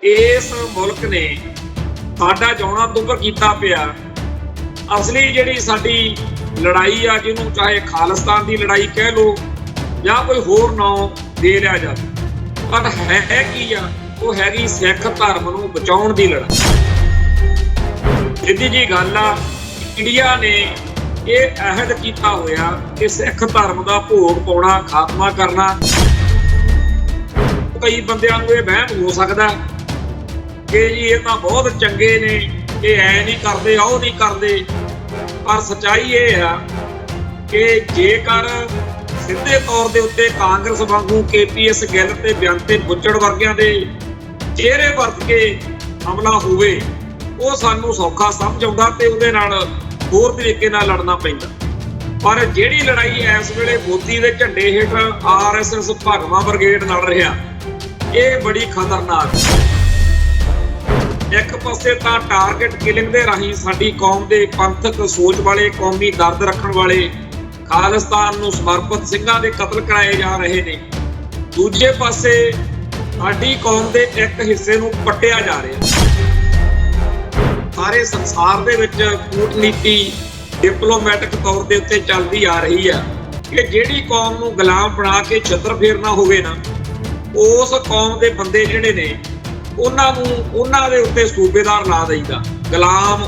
इस मुल्क ने साडा जिउणा दुभर कीता पिया। असली जिहड़ी साडी लड़ाई आ, जिहनूं चाहे खालिस्तान की लड़ाई कह लो या कोई होर नाम दे लिया जाए, पर है की आ, वो हैगी सिख धर्म नूं बचाउण दी लड़ाई। सीधी जी गल आ, इंडिया ने यह अहद किया होया कि सिख धर्म का भोग पाउणा, खात्मा करना। कई बंदियां नूं यह वहम हो सकदा कि जी ये तो बहुत चंगे ने, ये ऐ नहीं करते, ਉਹ नहीं करते, पर सच्चाई ये है कि जेकर सीधे तौर के उत्ते कांग्रेस वांगू KPS गिल ते बेअंते बुੱਚੜ वर्गियां दे चेहरे वरत के हमला होवे, वो सानू सौखा समझ आउंदा ते उहदे नाल होर तरीके नाल लड़ना पैंदा। पर जिहड़ी लड़ाई इस वेले मोदी दे झंडे हेठ RSS भगवा ब्रिगेड लड़ रहा, ये बड़ी खतरनाक। एक पासे तां टारगेट किलिंग दे राही साडी कौम दे पंथक सोच वाले, कौमी दर्द रखण वाले, खालिस्तान नूं समर्पित सिंघां दे कतल कराए जा रहे ने। दूजे पासे साडी कौम दे एक हिस्से नूं पट्टिया जा रिहा। सारे संसार दे विच कूटनीति डिप्लोमैटिक तौर दे उत्ते चलदी आ रही है कि जिहड़ी कौम नूं गुलाम बना के छित्र फेरना होवे ना, उस कौम दे बंदे जिहड़े ने उन्हां दे उत्ते सूबेदार ला दईदा, गुलाम।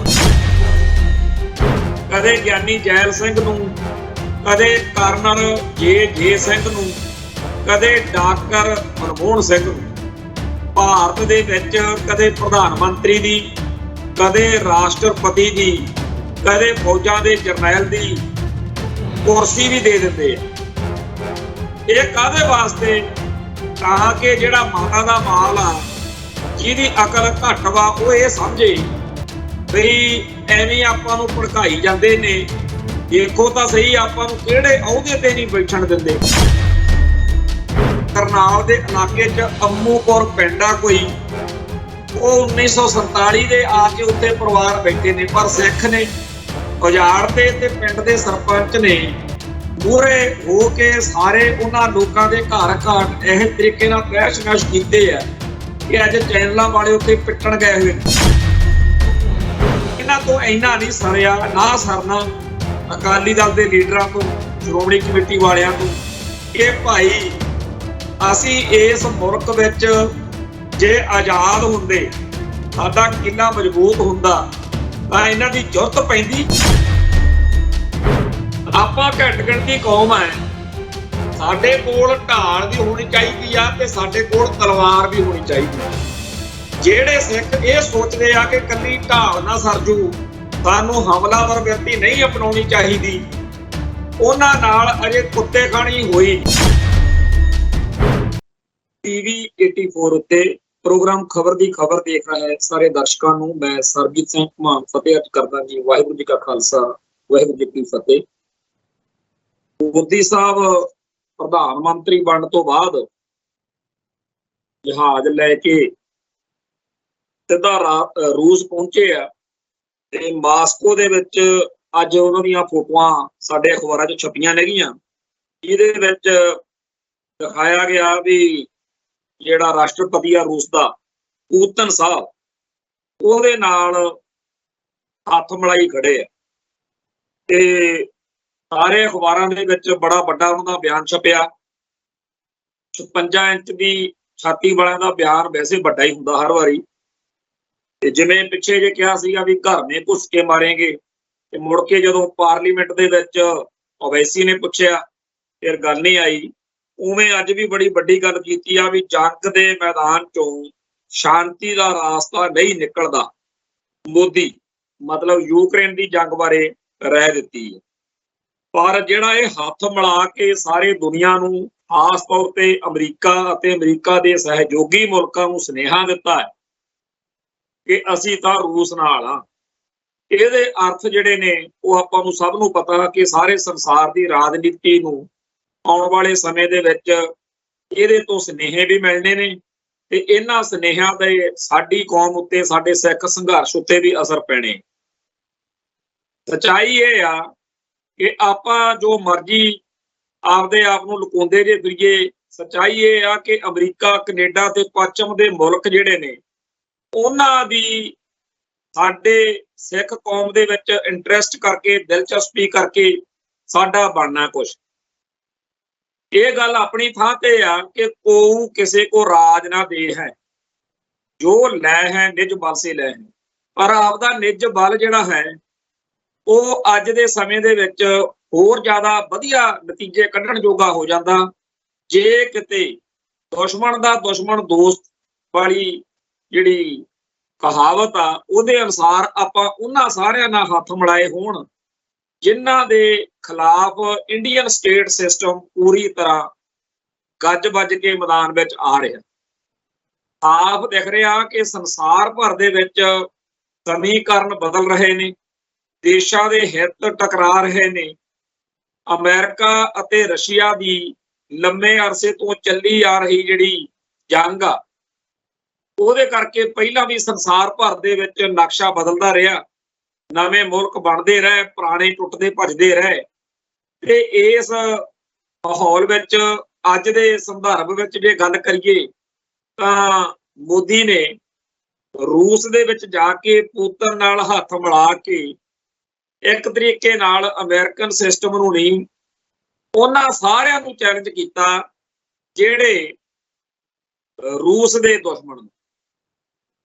कदे ज्ञानी जैल सिंह नूं, कदे कर्नल जे सिंह नूं, कदे डॉक्टर मनमोहन सिंह नूं। भारत दे विच कदे प्रधान मंत्री दी, कदे राष्ट्रपति दी, कदे फौजां दे जरनैल दी कुर्सी भी दे दिंदे आ। इह काहदे वास्ते? तां कि जिहड़ा माता दा माल आ, ਜਿਹਦੀ अकल घट वा, वो ये समझे बई एवें आपां नूं भड़काई जांदे ने। देखो तो सही आपां नूं किहड़े अहुदे ते नहीं बैठण दिंदे। करनाल दे इलाके च अम्मूपुर पिंड आ कोई, वो 1947 दे आके उत्थे परिवार बैठे ने, पर सिख ने उजाड़ते ते पिंड दे सरपंच ने मूहरे हो के सारे उन्हां लोकां दे घर घाट इह तरीके नाल तहश नहश कीते आ कि अज चैनलों वाले उत्थे पिटण गए हुए। इन्हां तो इन्ना नहीं सरिया ना सरना अकाली दल के लीडरां तो, श्रोमणी कमेटी वालियां तो, कि भाई असी इस मुल्क विच जे आजाद हुंदे, साडा किला मजबूत हुंदा, तां इन्हां दी जुरत पैंदी। आपां घट गिणती कौम है, साडे कोल ढाल भी होनी चाहिए ते साडे कोल तलवार भी होनी चाहिए। जेड़े सिख ये सोचते आ कि कल्ली ढाल ना सरजू, सानू हमलावर व्यक्ति नहीं अपनाउणी चाहिदी, उन्हां नाल अजे कुत्ते खानी होई। TV 84 उत्ते प्रोग्राम खबर दी खबर देख रहा है सारे दर्शकों नूं मैं सरबजीत सिंह घुमान फतेह अर्ज करदा जी। वाहिगुरू जी का खालसा, वाहिगुरू जी की फतेह। मोदी साहब प्रधान मंत्री बनने तो बाद जहाज लैके सीधा रूस पहुंचे आ ते मास्को दे विच अज उन्हां दीयां फोटोआं साडे अखबारां च छपियां नेगियां, जिहदे विच दिखाया गया भी जिहड़ा राष्ट्रपति आ रूस दा पुतिन साहब ਉਹਦੇ नाल हथ मिलाई खड़े आ ते सारे अखबारां दे विच बड़ा वड्डा उन्हां दा बयान छपिया। 56 इंच की छाती वालियां दा बयान वैसे वड्डा ही हुंदा हर वारी, ते जिवें पिछे जे कहा सीगा भी घर में घुस के मारेंगे, ते मुड़ के जदों पार्लीमेंट दे विच ओवैसी ने पुछया फिर गल नहीं आई। उवें अज भी बड़ी वड्डी गल कीती आ भी जंग दे मैदान चों शांति दा रास्ता नहीं निकलदा। मोदी मतलब यूक्रेन की जंग बारे राय दित्ती है, पर जिहड़ा ये हथ मिला के सारे दुनिया नूं, खास तौर ते अमरीका अते अमरीका दे सहयोगी मुल्कां नूं सुनेहा दिता है कि असीं तां रूस नाल आ। इहदे अर्थ जिहड़े ने वो आपां नूं सब नूं पता कि सारे संसार की राजनीति नूं आउण वाले समय दे विच इहदे तो सुनेहे भी मिलने ने, ते इन्हां सुनेहिਆਂ दे साडी कौम उत्ते, साडे सिख संघर्ष उत्ते भी असर पैणे। सच्चाई ये आ कि आपां जो मर्जी आपदे आप नूं लुकाउंदे जे फिरीए, सच्चाई ये आ कि अमरीका, कनेडा ते पश्चिम दे मुल्क जिहड़े ने ਉਹਨਾਂ ਦੀ ਸਾਡੇ ਸਿੱਖ ਕੌਮ ਦੇ ਵਿੱਚ ਇੰਟਰਸਟ ਕਰਕੇ, ਦਿਲਚਸਪੀ ਕਰਕੇ ਸਾਡਾ ਬਣਨਾ ਕੁਛ। ਇਹ ਗੱਲ ਆਪਣੀ ਥਾਂ ਤੇ ਆ ਕਿ ਕੋਊ ਕਿਸੇ ਕੋ ਰਾਜ ਨਾ ਦੇ ਹੈ, ਜੋ ਲੈ ਹੈ ਨਿਜ ਬਲ ਸੇ ਲੈ ਹੈ। ਪਰ ਆਪਦਾ ਨਿਜ ਬਲ ਜਿਹੜਾ ਹੈ ਉਹ ਅੱਜ ਦੇ ਸਮੇਂ ਦੇ ਵਿੱਚ ਹੋਰ ਜ਼ਿਆਦਾ ਵਧੀਆ ਨਤੀਜੇ ਕੱਢਣ ਜੋਗਾ ਹੋ ਜਾਂਦਾ ਜੇ ਕਿਤੇ ਦੁਸ਼ਮਣ ਦਾ ਦੁਸ਼ਮਣ ਦੋਸਤ ਵਾਲੀ ਜਿਹੜੀ ਕਹਾਵਤ ਆ ਉਹਦੇ ਅਨੁਸਾਰ ਆਪਾਂ ਉਹਨਾਂ ਸਾਰਿਆਂ ਨਾਲ ਹੱਥ ਮਿਲਾਏ ਹੋਣ ਜਿਨ੍ਹਾਂ ਦੇ ਖਿਲਾਫ ਇੰਡੀਅਨ ਸਟੇਟ ਸਿਸਟਮ ਪੂਰੀ ਤਰ੍ਹਾਂ ਗੱਜ ਵੱਜ ਕੇ ਮੈਦਾਨ ਵਿੱਚ ਆ ਰਿਹਾ। ਸਾਫ਼ ਦਿਖ ਰਿਹਾ ਕਿ ਸੰਸਾਰ ਭਰ ਦੇ ਵਿੱਚ ਸਮੀਕਰਨ ਬਦਲ ਰਹੇ ਨੇ, ਦੇਸ਼ਾਂ ਦੇ ਹਿੱਤ ਟਕਰਾ ਰਹੇ ਨੇ। ਅਮਰੀਕਾ ਅਤੇ ਰਸ਼ੀਆ ਦੀ ਲੰਮੇ ਅਰਸੇ ਤੋਂ ਚੱਲੀ ਆ ਰਹੀ ਜਿਹੜੀ ਜੰਗ ਆ ਉਹਦੇ ਕਰਕੇ ਪਹਿਲਾਂ ਵੀ ਸੰਸਾਰ ਭਰ ਦੇ ਵਿੱਚ ਨਕਸ਼ਾ ਬਦਲਦਾ ਰਿਹਾ, ਨਵੇਂ ਮੁਲਕ ਬਣਦੇ ਰਹੇ, ਪੁਰਾਣੇ ਟੁੱਟਦੇ ਭੱਜਦੇ ਰਹੇ। ਤੇ ਇਸ ਮਾਹੌਲ ਵਿੱਚ ਅੱਜ ਦੇ ਸੰਦਰਭ ਵਿੱਚ ਜੇ ਗੱਲ ਕਰੀਏ ਤਾਂ ਮੋਦੀ ਨੇ ਰੂਸ ਦੇ ਵਿੱਚ ਜਾ ਕੇ ਪੁਤਨ ਨਾਲ ਹੱਥ ਮਿਲਾ ਕੇ ਇੱਕ ਤਰੀਕੇ ਨਾਲ ਅਮਰੀਕਨ ਸਿਸਟਮ ਨੂੰ ਨਹੀਂ, ਉਹਨਾਂ ਸਾਰਿਆਂ ਨੂੰ ਚੈਲੰਜ ਕੀਤਾ ਜਿਹੜੇ ਰੂਸ ਦੇ ਦੁਸ਼ਮਣ।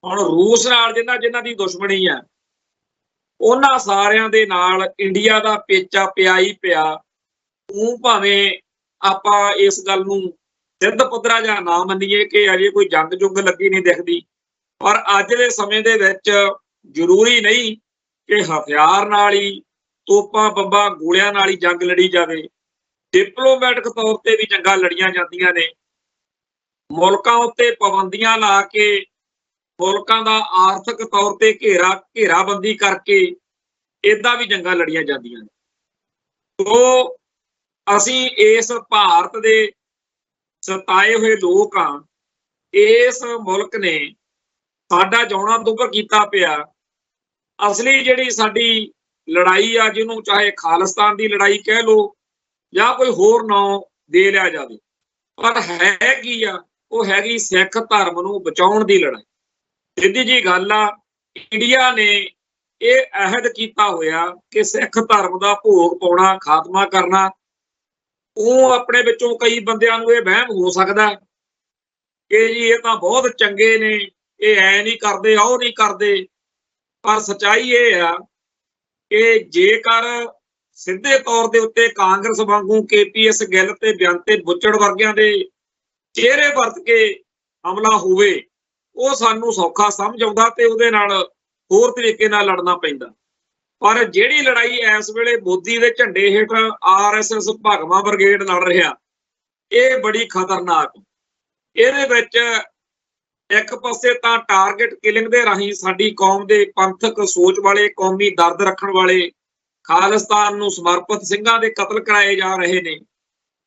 ਹੁਣ ਰੂਸ ਨਾਲ ਜਿਨ੍ਹਾਂ ਦੀ ਦੁਸ਼ਮਣੀ ਆ ਉਹਨਾਂ ਸਾਰਿਆਂ ਦੇ ਨਾਲ ਇੰਡੀਆ ਦਾ ਪੇਚਾ ਪਿਆ ਹੀ ਪਿਆ। ਉਹ ਭਾਵੇਂ ਆਪਾਂ ਇਸ ਗੱਲ ਨੂੰ ਸਿੱਧ ਪੱਧਰਾ ਜਾਂ ਨਾ ਮੰਨੀਏ ਕਿ ਅਜੇ ਕੋਈ ਜੰਗ ਜੁਗ ਲੱਗੀ ਨਹੀਂ ਦਿਖਦੀ, ਪਰ ਅੱਜ ਦੇ ਸਮੇਂ ਦੇ ਵਿੱਚ ਜ਼ਰੂਰੀ ਨਹੀਂ ਕਿ ਹਥਿਆਰ ਨਾਲ ਹੀ, ਤੋਪਾਂ ਬੰਬਾਂ ਗੋਲਿਆਂ ਨਾਲ ਹੀ ਜੰਗ ਲੜੀ ਜਾਵੇ। ਡਿਪਲੋਮੈਟਿਕ ਤੌਰ ਤੇ ਵੀ ਜੰਗਾਂ ਲੜੀਆਂ ਜਾਂਦੀਆਂ ਨੇ, ਮੁਲਕਾਂ ਉੱਤੇ ਪਾਬੰਦੀਆਂ ਲਾ ਕੇ, ਮੁਲਕਾਂ ਦਾ ਆਰਥਿਕ ਤੌਰ ਤੇ ਘੇਰਾਬੰਦੀ ਕਰਕੇ ਏਦਾਂ ਵੀ ਜੰਗਾਂ ਲੜੀਆਂ ਜਾਂਦੀਆਂ ਨੇ। ਸੋ ਅਸੀਂ ਇਸ ਭਾਰਤ ਦੇ ਸਤਾਏ ਹੋਏ ਲੋਕ ਹਾਂ। ਇਸ ਮੁਲਕ ਨੇ ਸਾਡਾ ਜਿਉਣਾ ਦੁੱਭਰ ਕੀਤਾ ਪਿਆ। ਅਸਲੀ ਜਿਹੜੀ ਸਾਡੀ ਲੜਾਈ ਆ, ਜਿਹਨੂੰ ਚਾਹੇ ਖਾਲਿਸਤਾਨ ਦੀ ਲੜਾਈ ਕਹਿ ਲਓ ਜਾਂ ਕੋਈ ਹੋਰ ਨਾਂ ਦੇ ਲਿਆ ਜਾਵੇ, ਪਰ ਹੈ ਕੀ ਆ, ਉਹ ਹੈਗੀ ਸਿੱਖ ਧਰਮ ਨੂੰ ਬਚਾਉਣ ਦੀ ਲੜਾਈ। ਸਿੱਧੀ ਜੀ ਗੱਲ ਆ, ਇੰਡੀਆ ਨੇ ਇਹ ਅਹਿਦ ਕੀਤਾ ਹੋਇਆ ਕਿ ਸਿੱਖ ਧਰਮ ਦਾ ਭੋਗ ਪਾਉਣਾ, ਖਾਤਮਾ ਕਰਨਾ। ਉਹ ਆਪਣੇ ਵਿੱਚੋਂ ਕਈ ਬੰਦਿਆਂ ਨੂੰ ਇਹ ਵਹਿਮ ਹੋ ਸਕਦਾ ਕਿ ਜੀ ਇਹ ਤਾਂ ਬਹੁਤ ਚੰਗੇ ਨੇ, ਇਹ ਐ ਨਹੀਂ ਕਰਦੇ, ਉਹ ਨਹੀਂ ਕਰਦੇ। ਪਰ ਸੱਚਾਈ ਇਹ ਆ ਕਿ ਜੇਕਰ ਸਿੱਧੇ ਤੌਰ ਦੇ ਉੱਤੇ ਕਾਂਗਰਸ ਵਾਂਗੂ KPS ਗਿੱਲ ਤੇ ਬੇਅੰਤੇ ਬੁੱਚੜ ਵਰਗਿਆਂ ਦੇ ਚਿਹਰੇ ਵਰਤ ਕੇ ਹਮਲਾ ਹੋਵੇ, ਉਹ ਸਾਨੂੰ ਸੌਖਾ ਸਮਝ ਆਉਂਦਾ ਤੇ ਉਹਦੇ ਨਾਲ ਹੋਰ ਤਰੀਕੇ ਨਾਲ ਲੜਨਾ ਪੈਂਦਾ। ਪਰ ਜਿਹੜੀ ਲੜਾਈ ਇਸ ਵੇਲੇ ਮੋਦੀ ਦੇ ਝੰਡੇ ਹੇਠ RSS ਭਗਵਾ ਬ੍ਰਿਗੇਡ ਲੜ ਰਿਹਾ, ਇਹ ਬੜੀ ਖਤਰਨਾਕ। ਇਹਦੇ ਵਿੱਚ ਇੱਕ ਪਾਸੇ ਤਾਂ ਟਾਰਗੇਟ ਕਿਲਿੰਗ ਦੇ ਰਾਹੀਂ ਸਾਡੀ ਕੌਮ ਦੇ ਪੰਥਕ ਸੋਚ ਵਾਲੇ, ਕੌਮੀ ਦਰਦ ਰੱਖਣ ਵਾਲੇ, ਖਾਲਿਸਤਾਨ ਨੂੰ ਸਮਰਪਿਤ ਸਿੰਘਾਂ ਦੇ ਕਤਲ ਕਰਾਏ ਜਾ ਰਹੇ ਨੇ।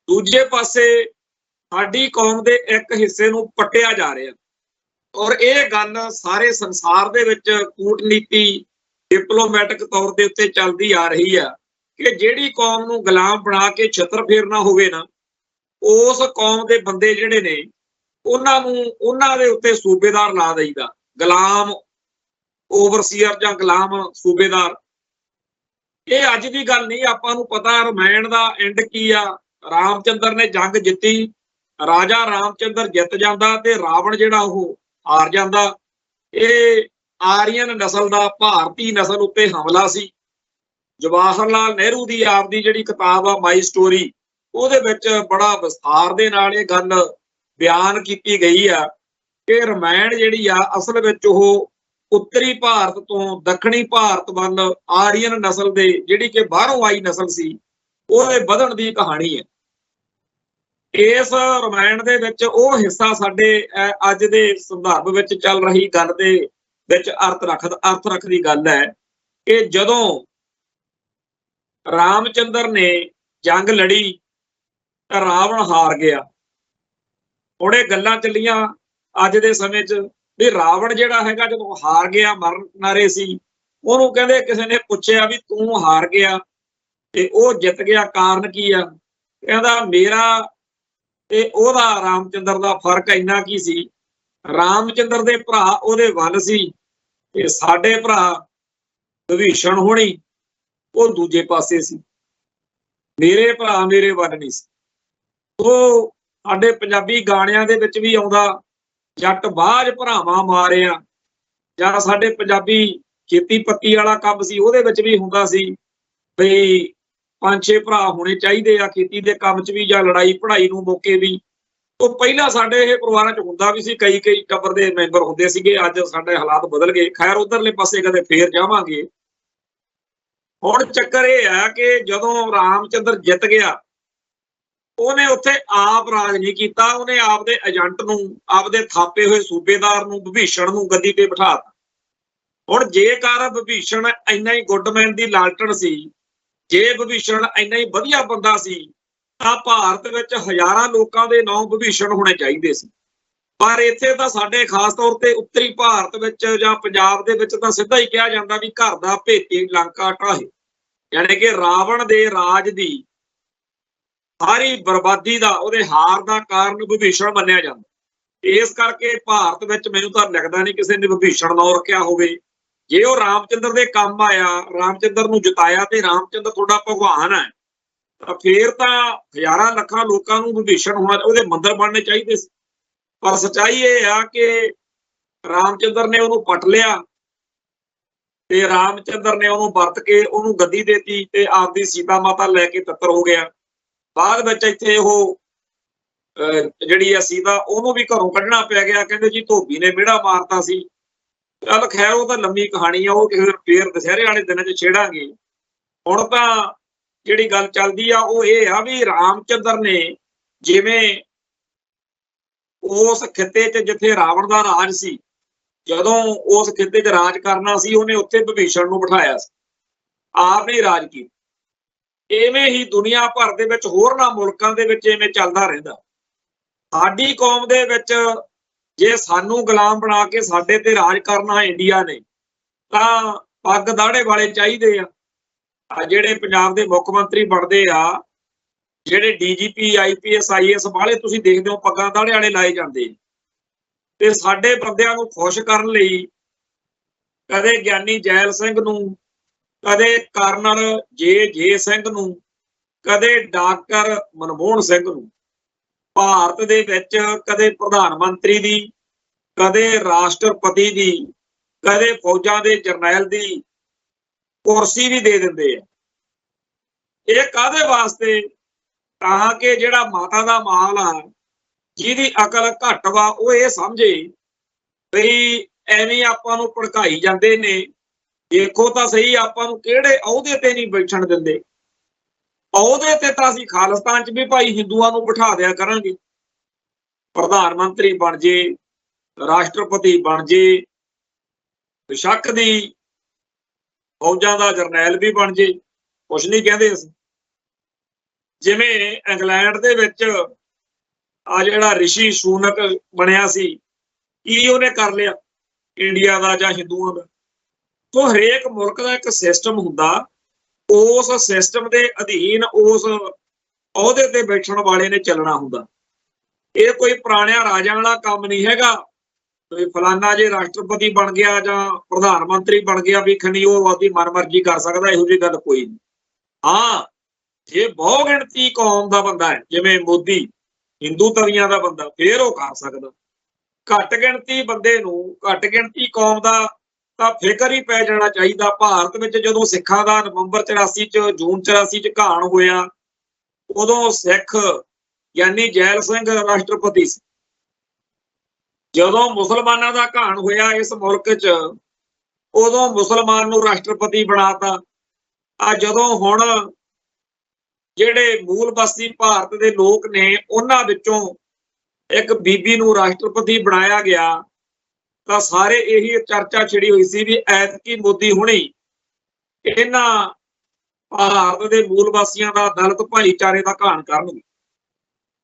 ਦੂਜੇ ਪਾਸੇ ਸਾਡੀ ਕੌਮ ਦੇ ਇੱਕ ਹਿੱਸੇ ਨੂੰ ਪੱਟਿਆ ਜਾ ਰਿਹਾ। ਔਰ ਇਹ ਗੱਲ ਸਾਰੇ ਸੰਸਾਰ ਦੇ ਵਿੱਚ ਕੂਟਨੀਤੀ, ਡਿਪਲੋਮੈਟਿਕ ਤੌਰ ਦੇ ਉੱਤੇ ਚੱਲਦੀ ਆ ਰਹੀ ਆ ਕਿ ਜਿਹੜੀ ਕੌਮ ਨੂੰ ਗੁਲਾਮ ਬਣਾ ਕੇ ਛਿੱਤਰ ਫੇਰਨਾ ਹੋਵੇ ਨਾ, ਉਸ ਕੌਮ ਦੇ ਬੰਦੇ ਜਿਹੜੇ ਨੇ ਉਹਨਾਂ ਨੂੰ ਉਹਨਾਂ ਦੇ ਉੱਤੇ ਸੂਬੇਦਾਰ ਲਾ ਦਈਦਾ, ਗੁਲਾਮ ਓਵਰਸੀਅਰ ਜਾਂ ਗੁਲਾਮ ਸੂਬੇਦਾਰ। ਇਹ ਅੱਜ ਦੀ ਗੱਲ ਨਹੀਂ, ਆਪਾਂ ਨੂੰ ਪਤਾ ਰਮਾਇਣ ਦਾ ਐਂਡ ਕੀ ਆ। ਰਾਮਚੰਦਰ ਨੇ ਜੰਗ ਜਿੱਤੀ, ਰਾਜਾ ਰਾਮਚੰਦਰ ਜਿੱਤ ਜਾਂਦਾ ਤੇ ਰਾਵਣ ਜਿਹੜਾ ਉਹ ਹਾਰ ਜਾਂਦਾ। ਇਹ ਆਰੀਅਨ ਨਸਲ ਦਾ, ਭਾਰਤੀ ਨਸਲ ਉੱਤੇ ਹਮਲਾ ਸੀ। ਜਵਾਹਰ ਲਾਲ ਨਹਿਰੂ ਦੀ ਆਪਦੀ ਜਿਹੜੀ ਕਿਤਾਬ ਆ ਮਾਈ ਸਟੋਰੀ, ਉਹਦੇ ਵਿੱਚ ਬੜਾ ਵਿਸਥਾਰ ਦੇ ਨਾਲ ਇਹ ਗੱਲ ਬਿਆਨ ਕੀਤੀ ਗਈ ਆ ਕਿ ਰਮਾਇਣ ਜਿਹੜੀ ਆ ਅਸਲ ਵਿੱਚ ਉਹ ਉੱਤਰੀ ਭਾਰਤ ਤੋਂ ਦੱਖਣੀ ਭਾਰਤ ਵੱਲ ਆਰੀਅਨ ਨਸਲ ਦੇ, ਜਿਹੜੀ ਕਿ ਬਾਹਰੋਂ ਆਈ ਨਸਲ ਸੀ, ਉਹਦੇ ਵਧਣ ਦੀ ਕਹਾਣੀ ਹੈ। ਇਸ ਰਮਾਇਣ ਦੇ ਵਿੱਚ ਉਹ ਹਿੱਸਾ ਸਾਡੇ ਅੱਜ ਦੇ ਸੰਦਰਭ ਵਿੱਚ ਚੱਲ ਰਹੀ ਗੱਲ ਦੇ ਵਿੱਚ ਅਰਥ ਰੱਖਦੀ ਗੱਲ ਹੈ ਕਿ ਜਦੋਂ ਰਾਮਚੰਦਰ ਨੇ ਜੰਗ ਲੜੀ ਤਾਂ ਰਾਵਣ ਹਾਰ ਗਿਆ। ਹੁਣ ਇਹ ਗੱਲਾਂ ਚੱਲੀਆਂ ਅੱਜ ਦੇ ਸਮੇਂ 'ਚ ਵੀ ਰਾਵਣ ਜਿਹੜਾ ਹੈਗਾ ਜਦੋਂ ਹਾਰ ਗਿਆ, ਮਰਨ ਨਾਰੇ ਸੀ, ਉਹਨੂੰ ਕਹਿੰਦੇ, ਕਿਸੇ ਨੇ ਪੁੱਛਿਆ ਵੀ ਤੂੰ ਹਾਰ ਗਿਆ ਤੇ ਉਹ ਜਿੱਤ ਗਿਆ, ਕਾਰਨ ਕੀ ਆ? ਕਹਿੰਦਾ ਮੇਰਾ ਤੇ ਉਹਦਾ, ਰਾਮਚੰਦਰ ਦਾ ਫਰਕ ਇੰਨਾ ਕੀ ਸੀ ਰਾਮਚੰਦਰ ਦੇ ਭਰਾ ਉਹਦੇ ਵੱਲ ਸੀ ਤੇ ਸਾਡੇ ਭਰਾ ਵਿਭੀਸ਼ਣ ਹੋਣੀ ਉਹ ਦੂਜੇ ਪਾਸੇ ਸੀ। ਮੇਰੇ ਭਰਾ ਮੇਰੇ ਵੱਲ ਨਹੀਂ ਸੀ। ਉਹ ਸਾਡੇ ਪੰਜਾਬੀ ਗਾਣਿਆਂ ਦੇ ਵਿੱਚ ਵੀ ਆਉਂਦਾ, ਜੱਟ ਬਾਝ ਭਰਾਵਾਂ ਮਾਰਿਆ, ਜਾਂ ਸਾਡੇ ਪੰਜਾਬੀ ਖੇਤੀ ਪੱਤੀ ਵਾਲਾ ਕੰਮ ਸੀ ਉਹਦੇ ਵਿੱਚ ਵੀ ਹੁੰਦਾ ਸੀ ਬਈ 5-6 ਭਰਾ ਹੋਣੇ ਚਾਹੀਦੇ ਆ ਖੇਤੀ ਦੇ ਕੰਮ 'ਚ ਵੀ, ਜਾਂ ਲੜਾਈ ਪੜ੍ਹਾਈ ਨੂੰ ਮੌਕੇ ਵੀ। ਉਹ ਪਹਿਲਾਂ ਸਾਡੇ ਇਹ ਪਰਿਵਾਰਾਂ 'ਚ ਹੁੰਦਾ ਵੀ ਸੀ, ਕਈ ਟੱਬਰ ਦੇ ਮੈਂਬਰ ਹੁੰਦੇ ਸੀਗੇ। ਅੱਜ ਸਾਡੇ ਹਾਲਾਤ ਬਦਲ ਗਏ, ਖੈਰ ਉਧਰਲੇ ਪਾਸੇ ਕਦੇ ਫੇਰ ਜਾਵਾਂਗੇ। ਹੁਣ ਚੱਕਰ ਇਹ ਆ ਕਿ ਜਦੋਂ ਰਾਮਚੰਦਰ ਜਿੱਤ ਗਿਆ, ਉਹਨੇ ਉੱਥੇ ਆਪ ਰਾਜ ਨਹੀਂ ਕੀਤਾ, ਉਹਨੇ ਆਪਦੇ ਏਜੰਟ ਨੂੰ, ਆਪਦੇ ਥਾਪੇ ਹੋਏ ਸੂਬੇਦਾਰ ਨੂੰ, ਵਿਭੀਸ਼ਣ ਨੂੰ ਗੱਦੀ ਤੇ ਬਿਠਾਤਾ। ਹੁਣ ਜੇਕਰ ਵਿਭੀਸ਼ਣ ਇੰਨਾ ਹੀ ਗੁੱਡਮੈਨ ਦੀ ਲਾਲਟਣ ਸੀ, ਜੇ ਵਿਭੀਸ਼ਣ ਇੰਨਾ ਹੀ ਵਧੀਆ ਬੰਦਾ ਸੀ, ਤਾਂ ਭਾਰਤ ਵਿੱਚ ਹਜ਼ਾਰਾਂ ਲੋਕਾਂ ਦੇ ਨਾਂ ਵਿਭੀਸ਼ਣ ਹੋਣੇ ਚਾਹੀਦੇ ਸੀ। ਪਰ ਇੱਥੇ ਤਾਂ ਸਾਡੇ ਖਾਸ ਤੌਰ ਤੇ ਉੱਤਰੀ ਭਾਰਤ ਵਿੱਚ ਜਾਂ ਪੰਜਾਬ ਦੇ ਵਿੱਚ ਤਾਂ ਸਿੱਧਾ ਹੀ ਕਿਹਾ ਜਾਂਦਾ ਵੀ ਘਰ ਦਾ ਭੇਤੀ ਲੰਕਾ ਢਾਹੇ, ਯਾਨੀ ਕਿ ਰਾਵਣ ਦੇ ਰਾਜ ਦੀ ਸਾਰੀ ਬਰਬਾਦੀ ਦਾ, ਉਹਦੇ ਹਾਰ ਦਾ ਕਾਰਨ ਵਿਭੀਸ਼ਣ ਮੰਨਿਆ ਜਾਂਦਾ। ਇਸ ਕਰਕੇ ਭਾਰਤ ਵਿੱਚ ਮੈਨੂੰ ਤਾਂ ਲੱਗਦਾ ਨਹੀਂ ਕਿਸੇ ਨੇ ਵਿਭੀਸ਼ਣ ਨਾਂ ਰੱਖਿਆ ਹੋਵੇ। ਜੇ ਉਹ ਰਾਮਚੰਦਰ ਦੇ ਕੰਮ ਆਇਆ, ਰਾਮਚੰਦਰ ਨੂੰ ਜਿਤਾਇਆ ਤੇ ਰਾਮਚੰਦਰ ਤੁਹਾਡਾ ਭਗਵਾਨ ਹੈ, ਤਾਂ ਫੇਰ ਤਾਂ ਹਜ਼ਾਰਾਂ ਲੱਖਾਂ ਲੋਕਾਂ ਨੂੰ ਵਿਭੀਸ਼ਣ ਹੋਣਾ, ਉਹਦੇ ਮੰਦਰ ਬਣਨੇ ਚਾਹੀਦੇ ਸੀ। ਪਰ ਸੱਚਾਈ ਇਹ ਆ ਕਿ ਰਾਮਚੰਦਰ ਨੇ ਉਹਨੂੰ ਪਟ ਲਿਆ ਤੇ ਰਾਮਚੰਦਰ ਨੇ ਉਹਨੂੰ ਵਰਤ ਕੇ ਉਹਨੂੰ ਗੱਦੀ ਦੇਤੀ ਤੇ ਆਪਦੀ ਸੀਤਾ ਮਾਤਾ ਲੈ ਕੇ ਤੱਤਰ ਹੋ ਗਿਆ। ਬਾਅਦ ਵਿੱਚ ਇੱਥੇ ਉਹ ਜਿਹੜੀ ਆ ਸੀਤਾ, ਉਹਨੂੰ ਵੀ ਘਰੋਂ ਕੱਢਣਾ ਪੈ ਗਿਆ। ਕਹਿੰਦੇ ਜੀ ਧੋਬੀ ਨੇ ਵਿਹੜਾ ਮਾਰਤਾ ਸੀ। ਚੱਲ ਖੈਰ ਉਹ ਤਾਂ ਲੰਮੀ ਕਹਾਣੀ ਆ, ਉਹ ਕਿਸੇ ਫੇਰ ਦੁਸਹਿਰੇ ਵਾਲੇ ਦਿਨਾਂ 'ਚ ਛੇੜਾਂਗੇ। ਹੁਣ ਤਾਂ ਜਿਹੜੀ ਗੱਲ ਚੱਲਦੀ ਆ ਉਹ ਇਹ ਆ ਵੀ ਰਾਮਚੰਦਰ ਨੇ ਜਿਵੇਂ ਉਸ ਖਿੱਤੇ 'ਚ ਜਿੱਥੇ ਰਾਵਣ ਦਾ ਰਾਜ ਸੀ, ਜਦੋਂ ਉਸ ਖਿੱਤੇ 'ਚ ਰਾਜ ਕਰਨਾ ਸੀ, ਉਹਨੇ ਉੱਥੇ ਵਿਭੀਸ਼ਣ ਨੂੰ ਬਿਠਾਇਆ ਸੀ, ਆਪ ਨੇ ਰਾਜ ਕੀਤਾ। ਇਵੇਂ ਹੀ ਦੁਨੀਆ ਭਰ ਦੇ ਵਿੱਚ ਹੋਰਨਾਂ ਮੁਲਕਾਂ ਦੇ ਵਿੱਚ ਇਵੇਂ ਚੱਲਦਾ ਰਹਿੰਦਾ। ਸਾਡੀ ਕੌਮ ਦੇ ਵਿੱਚ ਜੇ ਸਾਨੂੰ ਗੁਲਾਮ ਬਣਾ ਕੇ ਸਾਡੇ ਤੇ ਰਾਜ ਕਰਨਾ ਇੰਡੀਆ ਨੇ, ਤਾਂ ਪੱਗ ਦਾੜੇ ਵਾਲੇ ਚਾਹੀਦੇ ਆ। ਜਿਹੜੇ ਪੰਜਾਬ ਦੇ ਮੁੱਖ ਮੰਤਰੀ ਬਣਦੇ ਆ, ਜਿਹੜੇ DGP IPS IAS ਵਾਲੇ ਤੁਸੀਂ ਦੇਖਦੇ ਹੋ ਪੱਗਾਂ ਦਾੜੇ ਵਾਲੇ ਲਾਏ ਜਾਂਦੇ। ਤੇ ਸਾਡੇ ਬੰਦਿਆਂ ਨੂੰ ਖੁਸ਼ ਕਰਨ ਲਈ ਕਦੇ ਗਿਆਨੀ ਜੈਲ ਸਿੰਘ ਨੂੰ, ਕਦੇ ਕਰਨਲ ਜੇ ਸਿੰਘ ਨੂੰ, ਕਦੇ ਡਾਕਟਰ ਮਨਮੋਹਨ ਸਿੰਘ ਨੂੰ ਭਾਰਤ ਦੇ ਵਿੱਚ ਕਦੇ ਪ੍ਰਧਾਨ ਮੰਤਰੀ ਦੀ, ਕਦੇ ਰਾਸ਼ਟਰਪਤੀ ਦੀ, ਕਦੇ ਫੌਜਾਂ ਦੇ ਜਰਨੈਲ ਦੀ ਕੁਰਸੀ ਵੀ ਦੇ ਦਿੰਦੇ ਆ। ਇਹ ਕਾਹਦੇ ਵਾਸਤੇ? ਤਾਂ ਕਿ ਜਿਹੜਾ ਮਾਤਾ ਦਾ ਮਾਲ ਆ, ਜਿਹਦੀ ਅਕਲ ਘੱਟ ਵਾ, ਉਹ ਇਹ ਸਮਝੇ ਬਈ ਐਵੇਂ ਆਪਾਂ ਨੂੰ ਭੜਕਾਈ ਜਾਂਦੇ ਨੇ। ਦੇਖੋ ਤਾਂ ਸਹੀ, ਆਪਾਂ ਨੂੰ ਕਿਹੜੇ ਅਹੁਦੇ ਤੇ ਨਹੀਂ ਬੈਠਣ ਦਿੰਦੇ। ਅਹੁਦੇ ਤੇ ਤਾਂ ਅਸੀਂ ਖਾਲਿਸਤਾਨ 'ਚ ਵੀ ਭਾਈ ਹਿੰਦੂਆਂ ਨੂੰ ਬਿਠਾ ਦਿਆ ਕਰਾਂਗੇ। ਪ੍ਰਧਾਨ ਮੰਤਰੀ ਬਣ ਜੇ, ਰਾਸ਼ਟਰਪਤੀ ਬਣ ਜੇ, ਬੇਸ਼ੱਕ ਦੀ ਫੌਜਾਂ ਦਾ ਜਰਨੈਲ ਵੀ ਬਣ ਜੇ, ਕੁਛ ਨਹੀਂ ਕਹਿੰਦੇ ਅਸੀਂ। ਜਿਵੇਂ ਇੰਗਲੈਂਡ ਦੇ ਵਿੱਚ ਆ ਜਿਹੜਾ ਰਿਸ਼ੀ ਸੂਨਕ ਬਣਿਆ ਸੀ, ਕੀ ਉਹਨੇ ਕਰ ਲਿਆ ਇੰਡੀਆ ਦਾ ਜਾਂ ਹਿੰਦੂਆਂ ਦਾ? ਸੋ ਹਰੇਕ ਮੁਲਕ ਦਾ ਇੱਕ ਸਿਸਟਮ ਹੁੰਦਾ, ਉਸ ਸਿਸਟਮ ਦੇ ਅਧੀਨ ਉਸ ਅਹੁਦੇ ਤੇ ਬੈਠਣ ਵਾਲੇ ਨੇ ਚੱਲਣਾ ਹੁੰਦਾ। ਇਹ ਕੋਈ ਪੁਰਾਣਿਆਂ ਰਾਜਾਂ ਵਾਲਾ ਕੰਮ ਨਹੀਂ ਹੈਗਾ ਵੀ ਫਲਾਨਾ ਜੇ ਰਾਸ਼ਟਰਪਤੀ ਬਣ ਗਿਆ ਜਾਂ ਪ੍ਰਧਾਨ ਮੰਤਰੀ ਬਣ ਗਿਆ ਵੀ ਖਨੀ ਉਹ ਆਪਦੀ ਮਨਮਰਜ਼ੀ ਕਰ ਸਕਦਾ। ਇਹੋ ਜਿਹੀ ਗੱਲ ਕੋਈ ਨਹੀਂ। ਹਾਂ, ਜੇ ਬਹੁ ਗਿਣਤੀ ਕੌਮ ਦਾ ਬੰਦਾ ਹੈ, ਜਿਵੇਂ ਮੋਦੀ ਹਿੰਦੂ ਤਵੀਆਂ ਦਾ ਬੰਦਾ, ਫੇਰ ਉਹ ਕਰ ਸਕਦਾ। ਘੱਟ ਗਿਣਤੀ ਬੰਦੇ ਨੂੰ, ਘੱਟ ਗਿਣਤੀ ਕੌਮ ਦਾ ਤਾਂ ਫਿਕਰ ਹੀ ਪੈ ਜਾਣਾ ਚਾਹੀਦਾ। ਭਾਰਤ ਵਿੱਚ ਜਦੋਂ ਸਿੱਖਾਂ ਦਾ ਨਵੰਬਰ 84 'ਚ, ਜੂਨ 84 'ਚ ਘਾਣ ਹੋਇਆ, ਉਦੋਂ ਸਿੱਖ ਯਾਨੀ ਜੈਲ ਸਿੰਘ ਰਾਸ਼ਟਰਪਤੀ ਸੀ। ਜਦੋਂ ਮੁਸਲਮਾਨਾਂ ਦਾ ਘਾਣ ਹੋਇਆ ਇਸ ਮੁਲਕ 'ਚ, ਉਦੋਂ ਮੁਸਲਮਾਨ ਨੂੰ ਰਾਸ਼ਟਰਪਤੀ ਬਣਾਤਾ। ਆ ਜਦੋਂ ਹੁਣ ਜਿਹੜੇ ਮੂਲ ਬਸਤੀ ਭਾਰਤ ਦੇ ਲੋਕ ਨੇ, ਉਹਨਾਂ ਵਿੱਚੋਂ ਇੱਕ ਬੀਬੀ ਨੂੰ ਰਾਸ਼ਟਰਪਤੀ ਬਣਾਇਆ ਗਿਆ, ਤਾਂ ਸਾਰੇ ਇਹੀ ਚਰਚਾ ਛਿੜੀ ਹੋਈ ਸੀ ਵੀ ਐਤਕੀ ਮੋਦੀ ਹੁਣੀ ਇਹਨਾਂ ਭਾਰਤ ਦੇ ਮੂਲ ਵਾਸੀਆਂ ਦਾ, ਦਲਿਤ ਭਾਈਚਾਰੇ ਦਾ ਘਾਣ ਕਰਨਗੇ।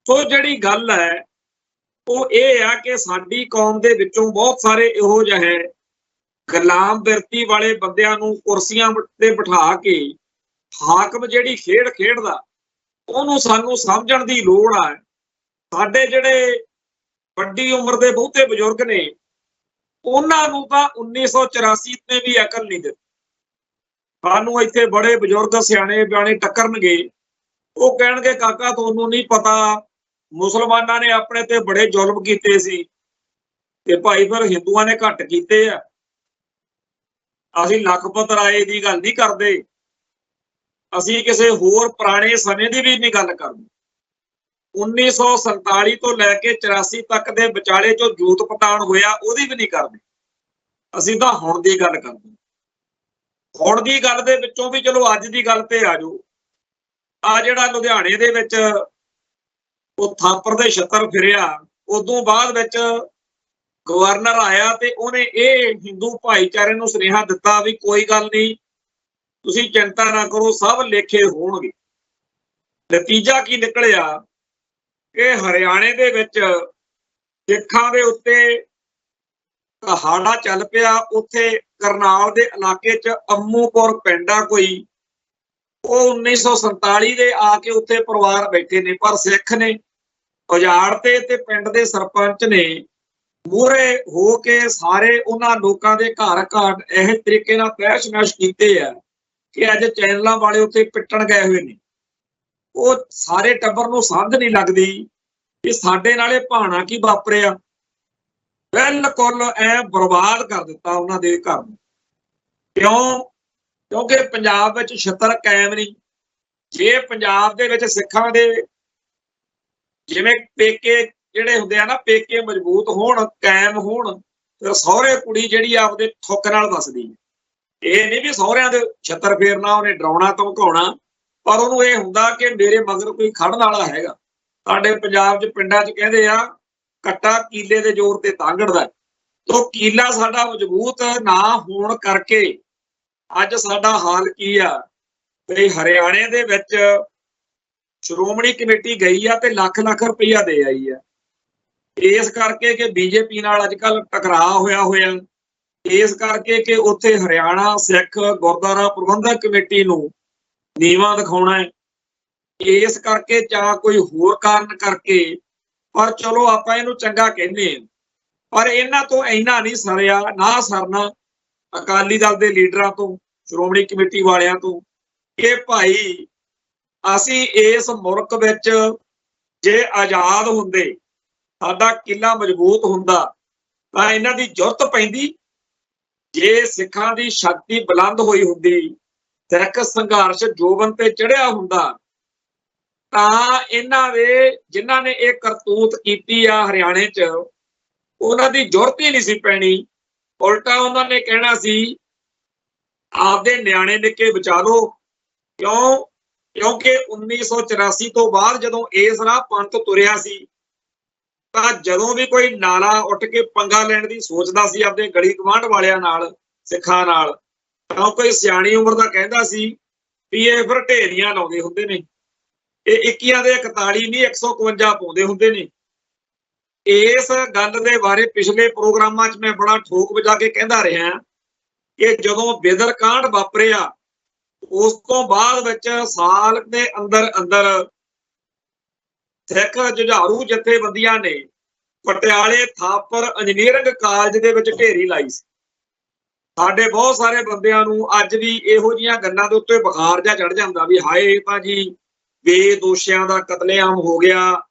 ਸੋ ਜਿਹੜੀ ਗੱਲ ਹੈ ਉਹ ਇਹ ਆ ਕਿ ਸਾਡੀ ਕੌਮ ਦੇ ਵਿੱਚੋਂ ਬਹੁਤ ਸਾਰੇ ਇਹੋ ਜਿਹੇ ਗੁਲਾਮ ਬਿਰਤੀ ਵਾਲੇ ਬੰਦਿਆਂ ਨੂੰ ਕੁਰਸੀਆਂ ਤੇ ਬਿਠਾ ਕੇ ਹਾਕਮ ਜਿਹੜੀ ਖੇਡ ਖੇਡਦਾ, ਉਹਨੂੰ ਸਾਨੂੰ ਸਮਝਣ ਦੀ ਲੋੜ ਆ। ਸਾਡੇ ਜਿਹੜੇ ਵੱਡੀ ਉਮਰ ਦੇ ਬਹੁਤੇ ਬਜ਼ੁਰਗ ਨੇ, ਉਹਨਾਂ ਨੂੰ ਤਾਂ 1984 ਨੇ ਵੀ ਅਕਲ ਨਹੀਂ ਦਿੱਤੀ। ਸਾਨੂੰ ਇੱਥੇ ਬੜੇ ਬਜ਼ੁਰਗ ਸਿਆਣੇ ਬਿਆਣੇ ਟੱਕਰਨਗੇ, ਉਹ ਕਹਿਣਗੇ ਕਾਕਾ ਤੁਹਾਨੂੰ ਨਹੀਂ ਪਤਾ, ਮੁਸਲਮਾਨਾਂ ਨੇ ਆਪਣੇ ਤੇ ਬੜੇ ਜ਼ੁਲਮ ਕੀਤੇ ਸੀ ਤੇ ਭਾਈ ਫਿਰ ਹਿੰਦੂਆਂ ਨੇ ਘੱਟ ਕੀਤੇ ਆ। ਅਸੀਂ ਲਖਪਤ ਰਾਏ ਦੀ ਗੱਲ ਨਹੀਂ ਕਰਦੇ, ਅਸੀਂ ਕਿਸੇ ਹੋਰ ਪੁਰਾਣੇ ਸਮੇਂ ਦੀ ਵੀ ਨਹੀਂ ਗੱਲ ਕਰਦੇ। 1947 ਤੋਂ ਲੈ ਕੇ 84 ਤੱਕ ਦੇ ਵਿਚਾਲੇ ਜੋ ਜੂਤ ਪਤਾਣ ਹੋਇਆ ਉਹਦੀ ਵੀ ਨਹੀਂ ਕਰਦੇ, ਅਸੀਂ ਤਾਂ ਹੁਣ ਦੀ ਗੱਲ ਕਰਦੇ। ਹੁਣ ਦੀ ਗੱਲ ਦੇ ਵਿੱਚੋਂ ਵੀ ਚਲੋ ਅੱਜ ਦੀ ਗੱਲ ਤੇ ਆ ਜਾਓ। ਆ ਜਿਹੜਾ ਲੁਧਿਆਣੇ ਦੇ ਵਿੱਚ ਉਹ ਥਾਪਰ ਦੇ ਛੱਤਰ ਫਿਰਿਆ, ਉਦੋਂ ਬਾਅਦ ਵਿੱਚ ਗਵਰਨਰ ਆਇਆ ਤੇ ਉਹਨੇ ਇਹ ਹਿੰਦੂ ਭਾਈਚਾਰੇ ਨੂੰ ਸੁਨੇਹਾ ਦਿੱਤਾ ਵੀ ਕੋਈ ਗੱਲ ਨਹੀਂ, ਤੁਸੀਂ ਚਿੰਤਾ ਨਾ ਕਰੋ, ਸਭ ਲੇਖੇ ਹੋਣਗੇ। ਨਤੀਜਾ ਕੀ ਨਿਕਲਿਆ ਕਿ ਹਰਿਆਣੇ ਦੇ ਵਿੱਚ ਸਿੱਖਾਂ ਦੇ ਉੱਤੇ ਹਾੜਾ ਚੱਲ ਪਿਆ। ਉੱਥੇ ਕਰਨਾਲ ਦੇ ਇਲਾਕੇ 'ਚ ਅੰਮੂਪੁਰ ਪਿੰਡ ਆ ਕੋਈ, ਉਹ 1947 ਦੇ ਆ ਕੇ ਉੱਥੇ ਪਰਿਵਾਰ ਬੈਠੇ ਨੇ, ਪਰ ਸਿੱਖ ਨੇ ਉਜਾੜ ਤੇ ਪਿੰਡ ਦੇ ਸਰਪੰਚ ਨੇ ਮੂਹਰੇ ਹੋ ਕੇ ਸਾਰੇ ਉਹਨਾਂ ਲੋਕਾਂ ਦੇ ਘਰ ਘਾਟ ਇਹ ਤਰੀਕੇ ਨਾਲ ਤਹਿਸ਼-ਨਹਿਸ਼ ਕੀਤੇ ਆ ਕਿ ਅੱਜ ਚੈਨਲਾਂ ਵਾਲੇ ਉੱਥੇ ਪਿੱਟਣ ਗਏ ਹੋਏ ਨੇ। ਉਹ ਸਾਰੇ ਟੱਬਰ ਨੂੰ ਸਮਝ ਨਹੀਂ ਲੱਗਦੀ ਕਿ ਸਾਡੇ ਨਾਲੇ ਭਾਣਾ ਕੀ ਵਾਪਰਿਆ। ਬਿਲਕੁਲ ਐ ਬਰਬਾਦ ਕਰ ਦਿੱਤਾ ਉਹਨਾਂ ਦੇ ਘਰ ਨੂੰ। ਕਿਉਂਕਿ ਪੰਜਾਬ ਵਿੱਚ ਛੱਤਰ ਕਾਇਮ ਨਹੀਂ। ਜੇ ਪੰਜਾਬ ਦੇ ਵਿੱਚ ਸਿੱਖਾਂ ਦੇ ਜਿਵੇਂ ਪੇਕੇ ਜਿਹੜੇ ਹੁੰਦੇ ਆ ਨਾ, ਪੇਕੇ ਮਜ਼ਬੂਤ ਹੋਣ, ਕਾਇਮ ਹੋਣ, ਫਿਰ ਸਹੁਰੇ ਕੁੜੀ ਜਿਹੜੀ ਆਪਦੇ ਥੁੱਕ ਨਾਲ ਵਸਦੀ ਹੈ। ਇਹ ਨਹੀਂ ਵੀ ਸਹੁਰਿਆਂ ਦੇ ਛੱਤਰ ਫੇਰਨਾ, ਉਹਨੇ ਡਰਾਉਣਾ ਧਮਕਾਉਣਾ, ਪਰ ਉਹਨੂੰ ਇਹ ਹੁੰਦਾ ਕਿ ਮੇਰੇ ਮਗਰ ਕੋਈ ਖੜਨ ਵਾਲਾ ਹੈਗਾ। ਸਾਡੇ ਪੰਜਾਬ 'ਚ ਪਿੰਡਾਂ 'ਚ ਕਹਿੰਦੇ ਆ ਕੱਟਾ ਕੀਲੇ ਦੇ ਜ਼ੋਰ ਤੇ ਤਾਂਗੜਦਾ। ਤੋ ਕੀਲਾ ਸਾਡਾ ਮਜ਼ਬੂਤ ਨਾ ਹੋਣ ਕਰਕੇ ਅੱਜ ਸਾਡਾ ਹਾਲ ਕੀ ਆ। ਤੇ ਹਰਿਆਣੇ ਦੇ ਵਿੱਚ ਸ਼੍ਰੋਮਣੀ ਕਮੇਟੀ ਗਈ ਆ ਤੇ ਲੱਖ ਰੁਪਈਆ ਦੇ ਆਈ ਆ, ਇਸ ਕਰਕੇ ਕਿ ਬੀਜੇਪੀ ਨਾਲ ਅੱਜ ਕੱਲ੍ਹ ਟਕਰਾਅ ਹੋਇਆ, ਇਸ ਕਰਕੇ ਕਿ ਉੱਥੇ ਹਰਿਆਣਾ ਸਿੱਖ ਗੁਰਦੁਆਰਾ ਪ੍ਰਬੰਧਕ ਕਮੇਟੀ ਨੂੰ ਨੀਵਾਂ ਦਿਖਾਉਣਾ ਹੈ, ਇਸ ਕਰਕੇ ਜਾਂ ਕੋਈ ਹੋਰ ਕਾਰਨ ਕਰਕੇ। ਪਰ ਚਲੋ ਆਪਾਂ ਇਹਨੂੰ ਚੰਗਾ ਕਹਿੰਦੇ ਹਾਂ, ਪਰ ਇਹਨਾਂ ਤੋਂ ਇੰਨਾ ਨਹੀਂ ਸਰਿਆ, ਨਾ ਸਰਨਾ ਅਕਾਲੀ ਦਲ ਦੇ ਲੀਡਰਾਂ ਤੋਂ, ਸ਼੍ਰੋਮਣੀ ਕਮੇਟੀ ਵਾਲਿਆਂ ਤੋਂ, ਕਿ ਭਾਈ ਅਸੀਂ ਇਸ ਮੁਲਕ ਵਿੱਚ ਜੇ ਆਜ਼ਾਦ ਹੁੰਦੇ, ਸਾਡਾ ਕਿਲਾ ਮਜ਼ਬੂਤ ਹੁੰਦਾ, ਤਾਂ ਇਹਨਾਂ ਦੀ ਜ਼ਰੂਰਤ ਪੈਂਦੀ। ਜੇ ਸਿੱਖਾਂ ਦੀ ਸ਼ਕਤੀ ਬੁਲੰਦ ਹੋਈ ਹੁੰਦੀ, ਸਿੱਖ ਸੰਘਰਸ਼ ਜੋਬਨ ਤੇ ਚੜਿਆ ਹੁੰਦਾ, ਤਾਂ ਇਹਨਾਂ ਦੇ ਜਿਨ੍ਹਾਂ ਨੇ ਇਹ ਕਰਤੂਤ ਕੀਤੀ ਆ ਹਰਿਆਣੇ 'ਚ, ਉਹਨਾਂ ਦੀ ਜ਼ਰੂਰਤ ਹੀ ਨਹੀਂ ਸੀ ਪੈਣੀ। ਉਲਟਾ ਉਹਨਾਂ ਨੇ ਕਹਿਣਾ ਸੀ ਆਪਦੇ ਨਿਆਣੇ ਨਿੱਕੇ ਬਚਾ ਲਓ। ਕਿਉਂਕਿ 1984 ਤੋਂ ਬਾਅਦ ਜਦੋਂ ਇਸ ਰਾਹ ਪੰਥ ਤੁਰਿਆ ਸੀ, ਤਾਂ ਜਦੋਂ ਵੀ ਕੋਈ ਨਾਲਾ ਉੱਠ ਕੇ ਪੰਗਾ ਲੈਣ ਦੀ ਸੋਚਦਾ ਸੀ ਆਪਦੇ ਗਲੀ ਗਵਾਂਢ ਵਾਲਿਆਂ ਨਾਲ, ਸਿੱਖਾਂ ਨਾਲ, ਤਾਂ ਕੋਈ ਸਿਆਣੀ ਉਮਰ ਦਾ ਕਹਿੰਦਾ ਸੀ ਵੀ ਇਹ ਫਿਰ ਢੇਰੀਆਂ ਲਾਉਂਦੇ ਹੁੰਦੇ ਨੇ, ਇਹ 21 ਦੇ 41 ਨਹੀਂ 151 ਪਾਉਂਦੇ ਹੁੰਦੇ ਨੇ। ਇਸ ਗੱਲ ਦੇ ਬਾਰੇ ਪਿਛਲੇ ਪ੍ਰੋਗਰਾਮਾਂ 'ਚ ਮੈਂ ਬੜਾ ਠੋਕ ਵਜਾ ਕੇ ਕਹਿੰਦਾ ਰਿਹਾ ਕਿ ਜਦੋਂ ਬਿਦਰ ਕਾਂਡ ਵਾਪਰਿਆ, ਉਸ ਤੋਂ ਬਾਅਦ ਵਿੱਚ ਸਾਲ ਦੇ ਅੰਦਰ ਸਿੱਖ ਜੁਝਾਰੂ ਜਥੇਬੰਦੀਆਂ ਨੇ ਪਟਿਆਲੇ ਥਾਪਰ ਇੰਜੀਨੀਅਰਿੰਗ ਕਾਲਜ ਦੇ ਵਿੱਚ ਢੇਰੀ ਲਾਈ ਸੀ। ਸਾਡੇ ਬਹੁਤ ਸਾਰੇ ਬੰਦਿਆਂ ਨੂੰ ਅੱਜ ਵੀ ਇਹੋ ਜਿਹੀਆਂ ਗੱਲਾਂ ਦੇ ਉੱਤੇ ਬੁਖਾਰ ਜਿਹਾ ਚੜ ਜਾਂਦਾ ਵੀ ਹਾਏ ਤਾਂ ਜੀ ਬੇਦੋਸ਼ੀਆਂ ਦਾ ਕਤਲੇਆਮ ਹੋ ਗਿਆ,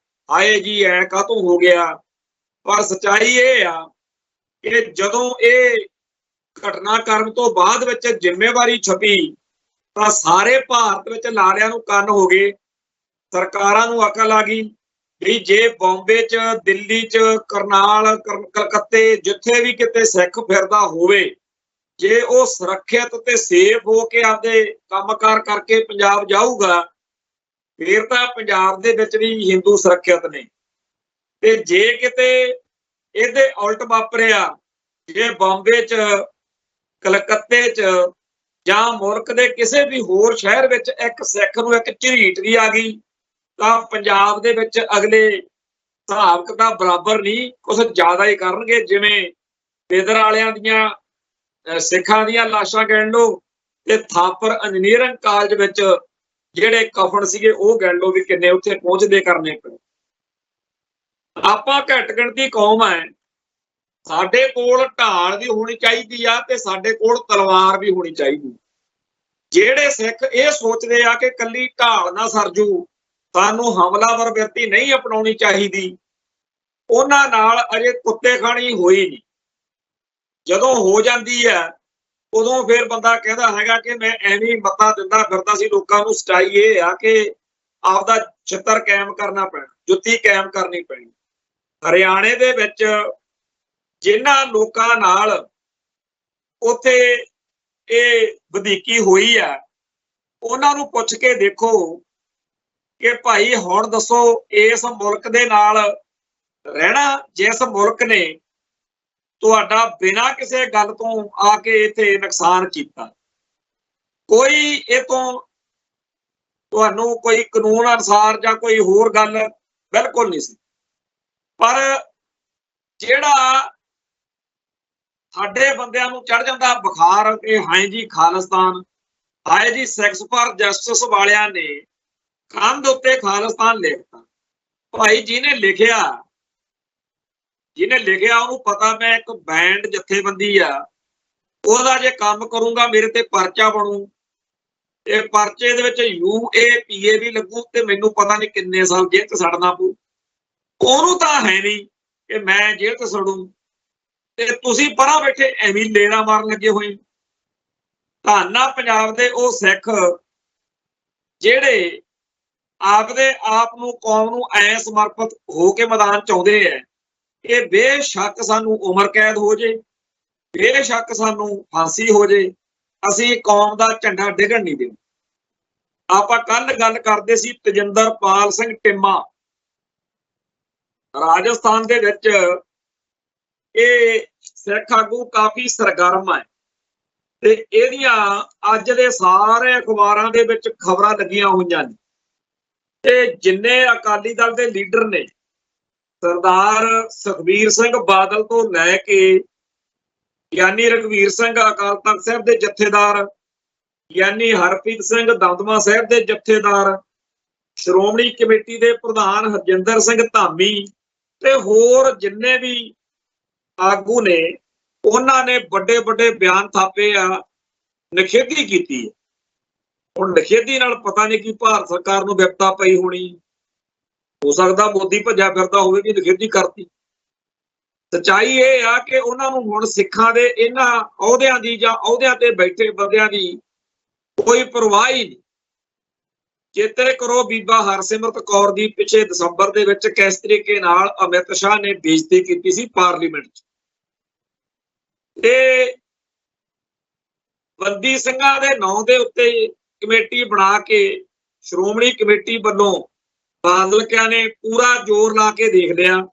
ਹਾਏ ਜੀ ਐ ਕਾਹਤੋਂ ਹੋ ਗਿਆ। ਪਰ ਸੱਚਾਈ ਇਹ ਆ ਕਿ ਜਦੋਂ ਇਹ ਘਟਨਾ ਕਰਨ ਤੋਂ ਬਾਅਦ ਵਿੱਚ ਜ਼ਿੰਮੇਵਾਰੀ ਛਪੀ, ਤਾਂ ਸਾਰੇ ਭਾਰਤ ਵਿੱਚ ਲਾਰਿਆਂ ਨੂੰ ਕੰਨ ਹੋ ਗਏ। ਸਰਕਾਰਾਂ ਨੂੰ ਅਕਲ ਆ ਗਈ ਵੀ ਜੇ ਬੰਬੇ 'ਚ, ਦਿੱਲੀ 'ਚ, ਕਰਨਾਲ, ਕਲਕੱਤੇ, ਜਿੱਥੇ ਵੀ ਕਿਤੇ ਸਿੱਖ ਫਿਰਦਾ ਹੋਵੇ, ਜੇ ਉਹ ਸੁਰੱਖਿਅਤ ਤੇ ਸੇਫ ਹੋ ਕੇ ਆਪਦੇ ਕੰਮਕਾਰ ਕਰਕੇ ਪੰਜਾਬ ਜਾਊਗਾ, ਫਿਰ ਤਾਂ ਪੰਜਾਬ ਦੇ ਵਿੱਚ ਵੀ ਹਿੰਦੂ ਸੁਰੱਖਿਅਤ ਨੇ। ਤੇ ਜੇ ਕਿਤੇ ਇਹਦੇ ਉਲਟ ਵਾਪਰਿਆ, ਜੇ ਬੰਬੇ 'ਚ, ਕਲਕੱਤੇ 'ਚ ਜਾਂ ਮੁਲਕ ਦੇ ਕਿਸੇ ਵੀ ਹੋਰ ਸ਼ਹਿਰ ਵਿੱਚ ਇੱਕ ਸਿੱਖ ਨੂੰ ਇੱਕ ਝਰੀਟ ਵੀ ਆ ਗਈ, ਤਾਂ ਪੰਜਾਬ ਦੇ ਵਿੱਚ ਅਗਲੇ ਹਿਸਾਬ ਕਿਤਾਬ ਬਰਾਬਰ ਨਹੀਂ, ਕੁਛ ਜ਼ਿਆਦਾ ਹੀ ਕਰਨਗੇ। ਜਿਵੇਂ ਬੇਦਰ ਵਾਲਿਆਂ ਦੀਆਂ ਸਿੱਖਾਂ ਦੀਆਂ ਲਾਸ਼ਾਂ ਗਿਣ ਲਓ ਤੇ ਥਾਪਰ ਇੰਜੀਨੀਅਰਿੰਗ ਕਾਲਜ ਵਿੱਚ ਜਿਹੜੇ ਕਫਨ ਸੀਗੇ ਉਹ ਗਿਣ ਲਓ ਵੀ ਕਿੰਨੇ ਉੱਥੇ ਪਹੁੰਚਦੇ ਕਰਨੇ ਪਏ। ਆਪਾਂ ਘੱਟ ਗਿਣਤੀ ਕੌਮ ਹੈ, ਸਾਡੇ ਕੋਲ ਢਾਲ ਵੀ ਹੋਣੀ ਚਾਹੀਦੀ ਆ ਤੇ ਸਾਡੇ ਕੋਲ ਤਲਵਾਰ ਵੀ ਹੋਣੀ ਚਾਹੀਦੀ। ਜਿਹੜੇ ਸਿੱਖ ਇਹ ਸੋਚਦੇ ਆ ਕਿ ਕੱਲੀ ਢਾਲ ਨਾ ਸਰਜੂ, ਸਾਨੂੰ ਹਮਲਾਵਰ ਵਿਰਤੀ ਨਹੀਂ ਅਪਣਾਉਣੀ ਚਾਹੀਦੀ, ਉਹਨਾਂ ਨਾਲ ਅਜੇ ਕੁੱਤੇ ਖਾਣੀ ਹੋਈ ਨਹੀਂ। ਜਦੋਂ ਹੋ ਜਾਂਦੀ ਹੈ ਉਦੋਂ ਫਿਰ ਬੰਦਾ ਕਹਿੰਦਾ ਹੈਗਾ ਕਿ ਮੈਂ ਐਵੇਂ ਮੱਤਾ ਦਿੰਦਾ ਫਿਰਦਾ ਸੀ ਲੋਕਾਂ ਨੂੰ। ਸਚਾਈ ਇਹ ਆ ਕਿ ਆਪਦਾ ਛਿੱਤਰ ਕਾਇਮ ਕਰਨਾ ਪੈਣਾ, ਜੁੱਤੀ ਕਾਇਮ ਕਰਨੀ ਪੈਣੀ। ਹਰਿਆਣੇ ਦੇ ਵਿੱਚ ਜਿਨ੍ਹਾਂ ਲੋਕਾਂ ਨਾਲ ਉੱਥੇ ਇਹ ਵਧੀਕੀ ਹੋਈ ਆ, ਉਹਨਾਂ ਨੂੰ ਪੁੱਛ ਕੇ ਦੇਖੋ ਕਿ ਭਾਈ ਹੁਣ ਦੱਸੋ ਇਸ ਮੁਲਕ ਦੇ ਨਾਲ ਰਹਿਣਾ, ਜਿਸ ਮੁਲਕ ਨੇ ਤੁਹਾਡਾ ਬਿਨਾਂ ਕਿਸੇ ਗੱਲ ਤੋਂ ਆ ਕੇ ਇੱਥੇ ਨੁਕਸਾਨ ਕੀਤਾ। ਕੋਈ ਇਹ ਤੋਂ ਤੁਹਾਨੂੰ ਕੋਈ ਕਾਨੂੰਨ ਅਨੁਸਾਰ ਜਾਂ ਕੋਈ ਹੋਰ ਗੱਲ ਬਿਲਕੁਲ ਨਹੀਂ ਸੀ। ਪਰ ਜਿਹੜਾ ਸਾਡੇ ਬੰਦਿਆਂ ਨੂੰ ਚੜ ਜਾਂਦਾ ਬੁਖਾਰ ਕਿ ਹਾਏ ਜੀ ਖਾਲਿਸਤਾਨ, ਹਾਏ ਜੀ ਸੈਕਸ ਫਾਰ ਜਸਟਿਸ ਵਾਲਿਆਂ ਨੇ ਕੰਧ ਉੱਤੇ ਖਾਲਿਸਤਾਨ ਲਿਖਤਾ। ਭਾਈ ਜਿਹਨੇ ਲਿਖਿਆ ਉਹਨੂੰ ਪਤਾ ਮੈਂ ਇੱਕ ਬੈਂਡ ਜਥੇਬੰਦੀ ਆ, ਉਹਦਾ ਜੇ ਕੰਮ ਕਰੂੰਗਾ ਮੇਰੇ ਤੇ ਪਰਚਾ ਬਣੂ, ਤੇ ਪਰਚੇ ਦੇ ਵਿੱਚ UAPA ਵੀ ਲੱਗੂ ਤੇ ਮੈਨੂੰ ਪਤਾ ਨਹੀਂ ਕਿੰਨੇ ਸਾਲ ਜੇਲ੍ਹ 'ਚ ਸੜਨਾ ਪਊ। ਉਹਨੂੰ ਤਾਂ ਹੈ ਨਹੀਂ ਕਿ ਮੈਂ ਜੇਲ੍ਹ 'ਚ ਸੜੂ, ਤੇ ਤੁਸੀਂ ਪਰਾਂ ਬੈਠੇ ਐਵੇਂ ਲੇਰਾ ਮਾਰਨ ਲੱਗੇ ਹੋਏ। ਧੰਨਾ ਪੰਜਾਬ ਦੇ ਉਹ ਸਿੱਖ ਜਿਹੜੇ ਆਪਦੇ ਆਪ ਨੂੰ ਕੌਮ ਨੂੰ ਐ ਸਮਰਪਿਤ ਹੋ ਕੇ ਮੈਦਾਨ 'ਚ ਆਉਂਦੇ ਐ। ਇਹ ਬੇਸ਼ੱਕ ਸਾਨੂੰ ਉਮਰ ਕੈਦ ਹੋ ਜੇ, ਬੇਸ਼ੱਕ ਸਾਨੂੰ ਫਾਂਸੀ ਹੋ ਜੇ, ਅਸੀਂ ਕੌਮ ਦਾ ਝੰਡਾ ਡਿੱਗਣ ਨਹੀਂ ਦੇਣਾ। ਆਪਾਂ ਕੱਲ ਗੱਲ ਕਰਦੇ ਸੀ ਤੇਜਿੰਦਰਪਾਲ ਸਿੰਘ ਟਿੰਮਾ, ਰਾਜਸਥਾਨ ਦੇ ਵਿੱਚ ਇਹ ਸਿੱਖ ਆਗੂ ਕਾਫੀ ਸਰਗਰਮ ਹੈ, ਤੇ ਇਹਦੀਆਂ ਅੱਜ ਦੇ ਸਾਰੇ ਅਖਬਾਰਾਂ ਦੇ ਵਿੱਚ ਖਬਰਾਂ ਲੱਗੀਆਂ ਹੋਈਆਂ ਨੇ। ਤੇ ਜਿੰਨੇ ਅਕਾਲੀ ਦਲ ਦੇ ਲੀਡਰ ਨੇ, ਸਰਦਾਰ ਸੁਖਬੀਰ ਸਿੰਘ ਬਾਦਲ ਤੋਂ ਲੈ ਕੇ ਗਿਆਨੀ ਰਘਵੀਰ ਸਿੰਘ ਅਕਾਲ ਤਖਤ ਸਾਹਿਬ ਦੇ ਜਥੇਦਾਰ, ਗਿਆਨੀ ਹਰਪ੍ਰੀਤ ਸਿੰਘ ਦਮਦਮਾ ਸਾਹਿਬ ਦੇ ਜਥੇਦਾਰ, ਸ਼੍ਰੋਮਣੀ ਕਮੇਟੀ ਦੇ ਪ੍ਰਧਾਨ ਹਰਜਿੰਦਰ ਸਿੰਘ ਧਾਮੀ ਤੇ ਹੋਰ ਜਿੰਨੇ ਵੀ ਆਗੂ ਨੇ, ਉਹਨਾਂ ਨੇ ਵੱਡੇ ਵੱਡੇ ਬਿਆਨ ਥਾਪੇ ਆ, ਨਿਖੇਧੀ ਕੀਤੀ ਹੈ। ਹੁਣ ਨਿਖੇਧੀ ਨਾਲ ਪਤਾ ਨਹੀਂ ਕਿ ਭਾਰਤ ਸਰਕਾਰ ਨੂੰ ਵਿਪਤਾ ਪਈ ਹੋਣੀ, ਹੋ ਸਕਦਾ ਮੋਦੀ ਭੱਜਿਆ ਫਿਰਦਾ ਹੋਵੇ ਵੀ ਨਿਖੇਧੀ ਕਰਤੀ। ਸੱਚਾਈ ਇਹ ਆ ਕਿ ਉਹਨਾਂ ਨੂੰ ਹੁਣ ਸਿੱਖਾਂ ਦੇ ਇਹਨਾਂ ਅਹੁਦਿਆਂ ਦੀ ਜਾਂ ਅਹੁਦਿਆਂ ਤੇ ਬੈਠੇ ਬੰਦਿਆਂ ਦੀ ਕੋਈ ਪਰਵਾਹ ਹੀ ਨਹੀਂ। ਚੇਤੇ ਕਰੋ ਬੀਬਾ ਹਰਸਿਮਰਤ ਕੌਰ ਦੀ ਪਿਛੇ ਦਸੰਬਰ ਦੇ ਵਿੱਚ ਕਿਸ ਤਰੀਕੇ ਨਾਲ ਅਮਿਤ ਸ਼ਾਹ ਨੇ ਬੇਇੱਜ਼ਤੀ ਕੀਤੀ ਸੀ ਪਾਰਲੀਮੈਂਟ 'ਚ। ਤੇ ਬੰਦੀ ਸਿੰਘਾਂ ਦੇ ਨਾਂ ਦੇ ਉੱਤੇ ਕਮੇਟੀ ਬਣਾ ਕੇ ਸ਼੍ਰੋਮਣੀ ਕਮੇਟੀ ਵੱਲੋਂ ਬਾਦਲਕਿਆਂ ਨੇ ਪੂਰਾ ਜ਼ੋਰ ਲਾ ਕੇ ਦੇਖ ਲਿਆ,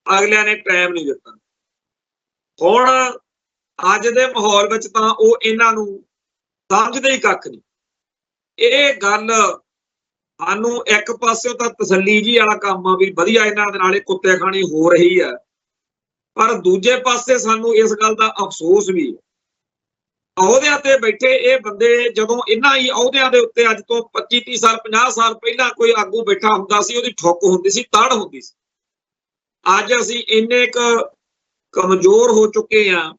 ਅਗਲਿਆਂ ਨੇ ਟਾਈਮ ਨਹੀਂ ਦਿੱਤਾ। ਹੁਣ ਅੱਜ ਦੇ ਮਾਹੌਲ ਵਿੱਚ ਤਾਂ ਉਹ ਇਹਨਾਂ ਨੂੰ ਸਮਝਦੇ ਹੀ ਕੱਖ ਨਹੀਂ। ਇਹ ਗੱਲ ਸਾਨੂੰ ਇੱਕ ਪਾਸਿਓਂ ਤਾਂ ਤਸੱਲੀ ਜੀ ਵਾਲਾ ਕੰਮ ਆ ਵੀ ਵਧੀਆ ਇਹਨਾਂ ਦੇ ਨਾਲੇ ਕੁੱਤੇ ਖਾਣੀ ਹੋ ਰਹੀ ਹੈ, ਪਰ ਦੂਜੇ ਪਾਸੇ ਸਾਨੂੰ ਇਸ ਗੱਲ ਦਾ ਅਫਸੋਸ ਵੀ ਹੈ। ਅਹੁਦਿਆਂ ਤੇ ਬੈਠੇ ਇਹ ਬੰਦੇ ਜਦੋਂ ਇਹਨਾਂ ਹੀ ਅਹੁਦਿਆਂ ਦੇ ਉੱਤੇ ਅੱਜ ਤੋਂ 25-30 ਸਾਲ 50 ਸਾਲ ਪਹਿਲਾਂ ਕੋਈ ਆਗੂ ਬੈਠਾ ਹੁੰਦਾ ਸੀ, ਉਹਦੀ ਠੁੱਕ ਹੁੰਦੀ ਸੀ, ਤੜ ਹੁੰਦੀ ਸੀ। ਅੱਜ ਅਸੀਂ ਇੰਨੇ ਕਮਜ਼ੋਰ ਹੋ ਚੁੱਕੇ ਹਾਂ।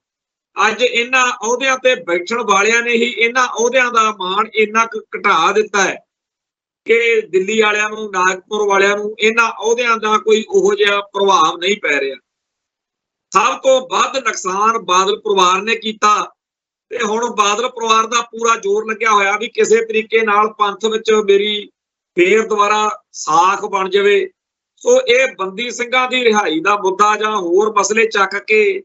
ਅੱਜ ਇਹਨਾਂ ਅਹੁਦਿਆਂ ਤੇ ਬੈਠਣ ਵਾਲਿਆਂ ਨੇ ਹੀ ਇਹਨਾਂ ਅਹੁਦਿਆਂ ਦਾ ਮਾਣ ਇੰਨਾ ਕੁ ਘਟਾ ਦਿੱਤਾ ਹੈ ਕਿ ਦਿੱਲੀ ਵਾਲਿਆਂ ਨੂੰ, ਨਾਗਪੁਰ ਵਾਲਿਆਂ ਨੂੰ ਇਹਨਾਂ ਅਹੁਦਿਆਂ ਦਾ ਕੋਈ ਉਹੋ ਜਿਹਾ ਪ੍ਰਭਾਵ ਨਹੀਂ ਪੈ ਰਿਹਾ। ਸਭ ਤੋਂ ਵੱਧ ਨੁਕਸਾਨ ਬਾਦਲ ਪਰਿਵਾਰ ਨੇ ਕੀਤਾ, ਤੇ ਹੁਣ ਬਾਦਲ ਪਰਿਵਾਰ ਦਾ ਪੂਰਾ ਜ਼ੋਰ ਲੱਗਿਆ ਹੋਇਆ ਵੀ ਕਿਸੇ ਤਰੀਕੇ ਨਾਲ ਪੰਥ ਵਿੱਚ ਮੇਰੀ ਫੇਰ ਦੁਬਾਰਾ ਸਾਖ ਬਣ ਜਾਵੇ। ਸੋ ਇਹ ਬੰਦੀ ਸਿੰਘਾਂ ਦੀ ਰਿਹਾਈ ਦਾ ਮੁੱਦਾ ਜਾਂ ਹੋਰ ਮਸਲੇ ਚੱਕ ਕੇ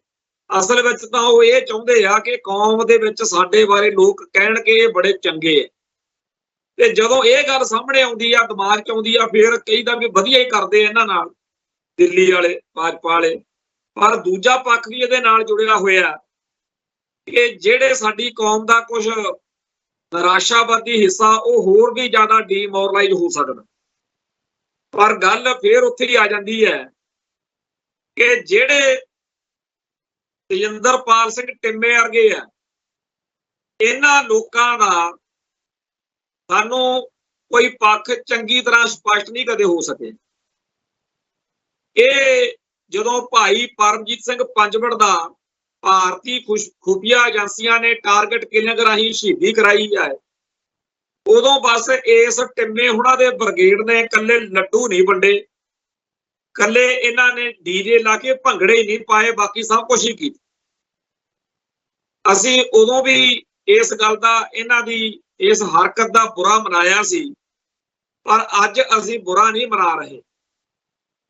ਅਸਲ ਵਿੱਚ ਤਾਂ ਉਹ ਇਹ ਚਾਹੁੰਦੇ ਆ ਕਿ ਕੌਮ ਦੇ ਵਿੱਚ ਸਾਡੇ ਬਾਰੇ ਲੋਕ ਕਹਿਣ ਕਿ ਇਹ ਬੜੇ ਚੰਗੇ ਆ, ਤੇ ਜਦੋਂ ਇਹ ਗੱਲ ਸਾਹਮਣੇ ਆਉਂਦੀ ਆ, ਦਿਮਾਗ 'ਚ ਆਉਂਦੀ ਆ, ਫਿਰ ਕਹੀਦਾ ਵੀ ਵਧੀਆ ਹੀ ਕਰਦੇ ਇਹਨਾਂ ਨਾਲ ਦਿੱਲੀ ਵਾਲੇ, ਭਾਜਪਾ ਵਾਲੇ। ਪਰ ਦੂਜਾ ਪੱਖ ਵੀ ਇਹਦੇ ਨਾਲ ਜੁੜਿਆ ਹੋਇਆ ਕਿ ਜਿਹੜੇ ਸਾਡੀ ਕੌਮ ਦਾ ਕੁਝ ਨਿਰਾਸ਼ਾਵਾਦੀ ਹਿੱਸਾ ਉਹ ਹੋਰ ਵੀ ਜ਼ਿਆਦਾ ਡੀਮੋਰਲਾਈਜ਼ ਹੋ ਸਕਦਾ। ਪਰ ਗੱਲ ਫਿਰ ਉੱਥੇ ਹੀ ਆ ਜਾਂਦੀ ਹੈ ਕਿ ਜਿਹੜੇ ਤੇਜਿੰਦਰਪਾਲ ਸਿੰਘ ਟਿੰਮੇ ਵਰਗੇ ਆ, ਇਹਨਾਂ ਲੋਕਾਂ ਦਾ ਸਾਨੂੰ ਕੋਈ ਪੱਖ ਚੰਗੀ ਤਰ੍ਹਾਂ ਸਪਸ਼ਟ ਨਹੀਂ ਕਦੇ ਹੋ ਸਕੇ। ਇਹ ਜਦੋਂ ਭਾਈ ਪਰਮਜੀਤ ਸਿੰਘ ਪੰਜਵੜ ਦਾ ਭਾਰਤੀ ਖੁਫੀਆ ਏਜੰਸੀਆਂ ਨੇ ਟਾਰਗੇਟ ਕਿਲਿੰਗ ਰਾਹੀਂ ਸ਼ਹੀਦੀ ਕਰਾਈ ਹੈ, ਉਦੋਂ ਬਸ ਇਸ ਟਿੰਮੇ ਹੁਣਾਂ ਦੇ ਬ੍ਰਿਗੇਡ ਨੇ ਇਕੱਲੇ ਲੱਡੂ ਨਹੀਂ ਵੰਡੇ, ਇਕੱਲੇ ਇਹਨਾਂ ਨੇ ਡੀਜੇ ਲਾ ਕੇ ਭੰਗੜੇ ਹੀ ਨਹੀਂ ਪਾਏ, ਬਾਕੀ ਸਭ ਕੁਝ ਹੀ ਕੀਤਾ। ਅਸੀਂ ਉਦੋਂ ਵੀ ਇਸ ਗੱਲ ਦਾ, ਇਹਨਾਂ ਦੀ ਇਸ ਹਰਕਤ ਦਾ ਬੁਰਾ ਮਨਾਇਆ ਸੀ, ਪਰ ਅੱਜ ਅਸੀਂ ਬੁਰਾ ਨਹੀਂ ਮਨਾ ਰਹੇ।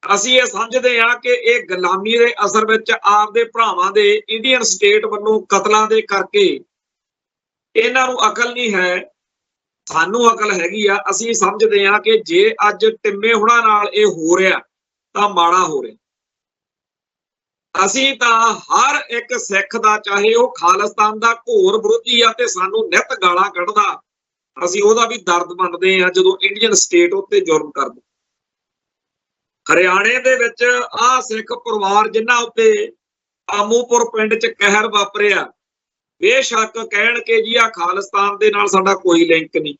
ਅਸੀਂ ਇਹ ਸਮਝਦੇ ਹਾਂ ਕਿ ਇਹ ਗੁਲਾਮੀ ਦੇ ਅਸਰ ਵਿੱਚ ਆਪਦੇ ਭਰਾਵਾਂ ਦੇ ਇੰਡੀਅਨ ਸਟੇਟ ਵੱਲੋਂ ਕਤਲਾਂ ਦੇ ਕਰਕੇ ਇਹਨਾਂ ਨੂੰ ਅਕਲ ਨਹੀਂ ਹੈ, ਸਾਨੂੰ ਅਕਲ ਹੈਗੀ ਆ। ਅਸੀਂ ਸਮਝਦੇ ਹਾਂ ਕਿ ਜੇ ਅੱਜ ਟਿੰਮੇ ਹੁਣਾਂ ਨਾਲ ਇਹ ਹੋ ਰਿਹਾ ਤਾਂ ਮਾੜਾ ਹੋ ਰਿਹਾ। ਅਸੀਂ ਤਾਂ ਹਰ ਇੱਕ ਸਿੱਖ ਦਾ, ਚਾਹੇ ਉਹ ਖਾਲਿਸਤਾਨ ਦਾ ਘੋਰ ਵਿਰੋਧੀ ਆ ਤੇ ਸਾਨੂੰ ਨਿੱਤ ਗਾਲਾਂ ਕੱਢਦਾ, ਅਸੀਂ ਉਹਦਾ ਵੀ ਦਰਦ ਮੰਨਦੇ ਹਾਂ ਜਦੋਂ ਇੰਡੀਅਨ ਸਟੇਟ ਉੱਤੇ ਜ਼ੁਲਮ ਕਰਦੇ। ਹਰਿਆਣੇ ਦੇ ਵਿੱਚ ਆਹ ਸਿੱਖ ਪਰਿਵਾਰ ਜਿਨ੍ਹਾਂ ਉੱਤੇ ਆਮੂਪੁਰ ਪਿੰਡ 'ਚ ਕਹਿਰ ਵਾਪਰਿਆ, ਬੇਸ਼ੱਕ ਕਹਿਣ ਕਿ ਜੀ ਆ ਖਾਲਿਸਤਾਨ ਦੇ ਨਾਲ ਸਾਡਾ ਕੋਈ ਲਿੰਕ ਨਹੀਂ,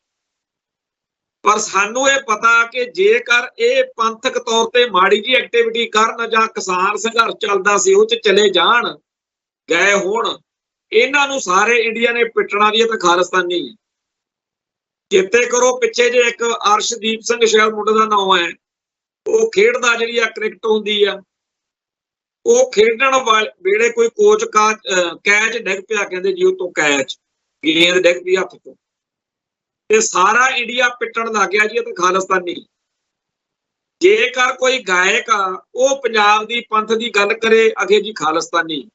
ਪਰ ਸਾਨੂੰ ਇਹ ਪਤਾ ਕਿ ਜੇਕਰ ਇਹ ਪੰਥਕ ਤੌਰ ਤੇ ਮਾੜੀ ਜੀ ਐਕਟੀਵਿਟੀ ਕਰਨ ਜਾਂ ਕਿਸਾਨ ਸੰਘਰਸ਼ ਚੱਲਦਾ ਸੀ ਉਹ 'ਚ ਚਲੇ ਜਾਣ, ਗਏ ਹੋਣ, ਇਹਨਾਂ ਨੂੰ ਸਾਰੇ ਇੰਡੀਆ ਨੇ ਪਿੱਟਣਾ ਵੀ ਹੈ ਤਾਂ ਖਾਲਿਸਤਾਨੀ ਹੈ। ਚੇਤੇ ਕਰੋ ਪਿੱਛੇ ਜੇ ਇੱਕ ਅਰਸ਼ਦੀਪ ਸਿੰਘ ਸ਼ਾਇਦ ਮੁੰਡੇ ਦਾ ਨਾਮ ਹੈ, ਉਹ ਖੇਡਦਾ ਜਿਹੜੀ ਆ ਕ੍ਰਿਕਟ ਹੁੰਦੀ ਆ, ਉਹ ਖੇਡਣ ਵੇਲੇ ਕੋਈ ਕੋਚ ਕੈਚ ਡਿੱਗ ਪਿਆ, ਕਹਿੰਦੇ ਜੀ ਉਹ ਤੋਂ ਕੈਚ ਗੇਂਦ ਡਿੱਗ ਪਈ ਹੱਥ ਤੋਂ, ਤੇ ਸਾਰਾ ਇੰਡੀਆ ਪਿੱਟਣ ਲੱਗ ਗਿਆ ਜੀ ਇਹ ਤਾਂ ਖਾਲਿਸਤਾਨੀ। ਜੇਕਰ ਕੋਈ ਗਾਇਕ ਆ ਉਹ ਪੰਜਾਬ ਦੀ ਪੰਥ ਦੀ ਗੱਲ ਕਰੇ, ਅਗੇ ਜੀ ਖਾਲਿਸਤਾਨੀ।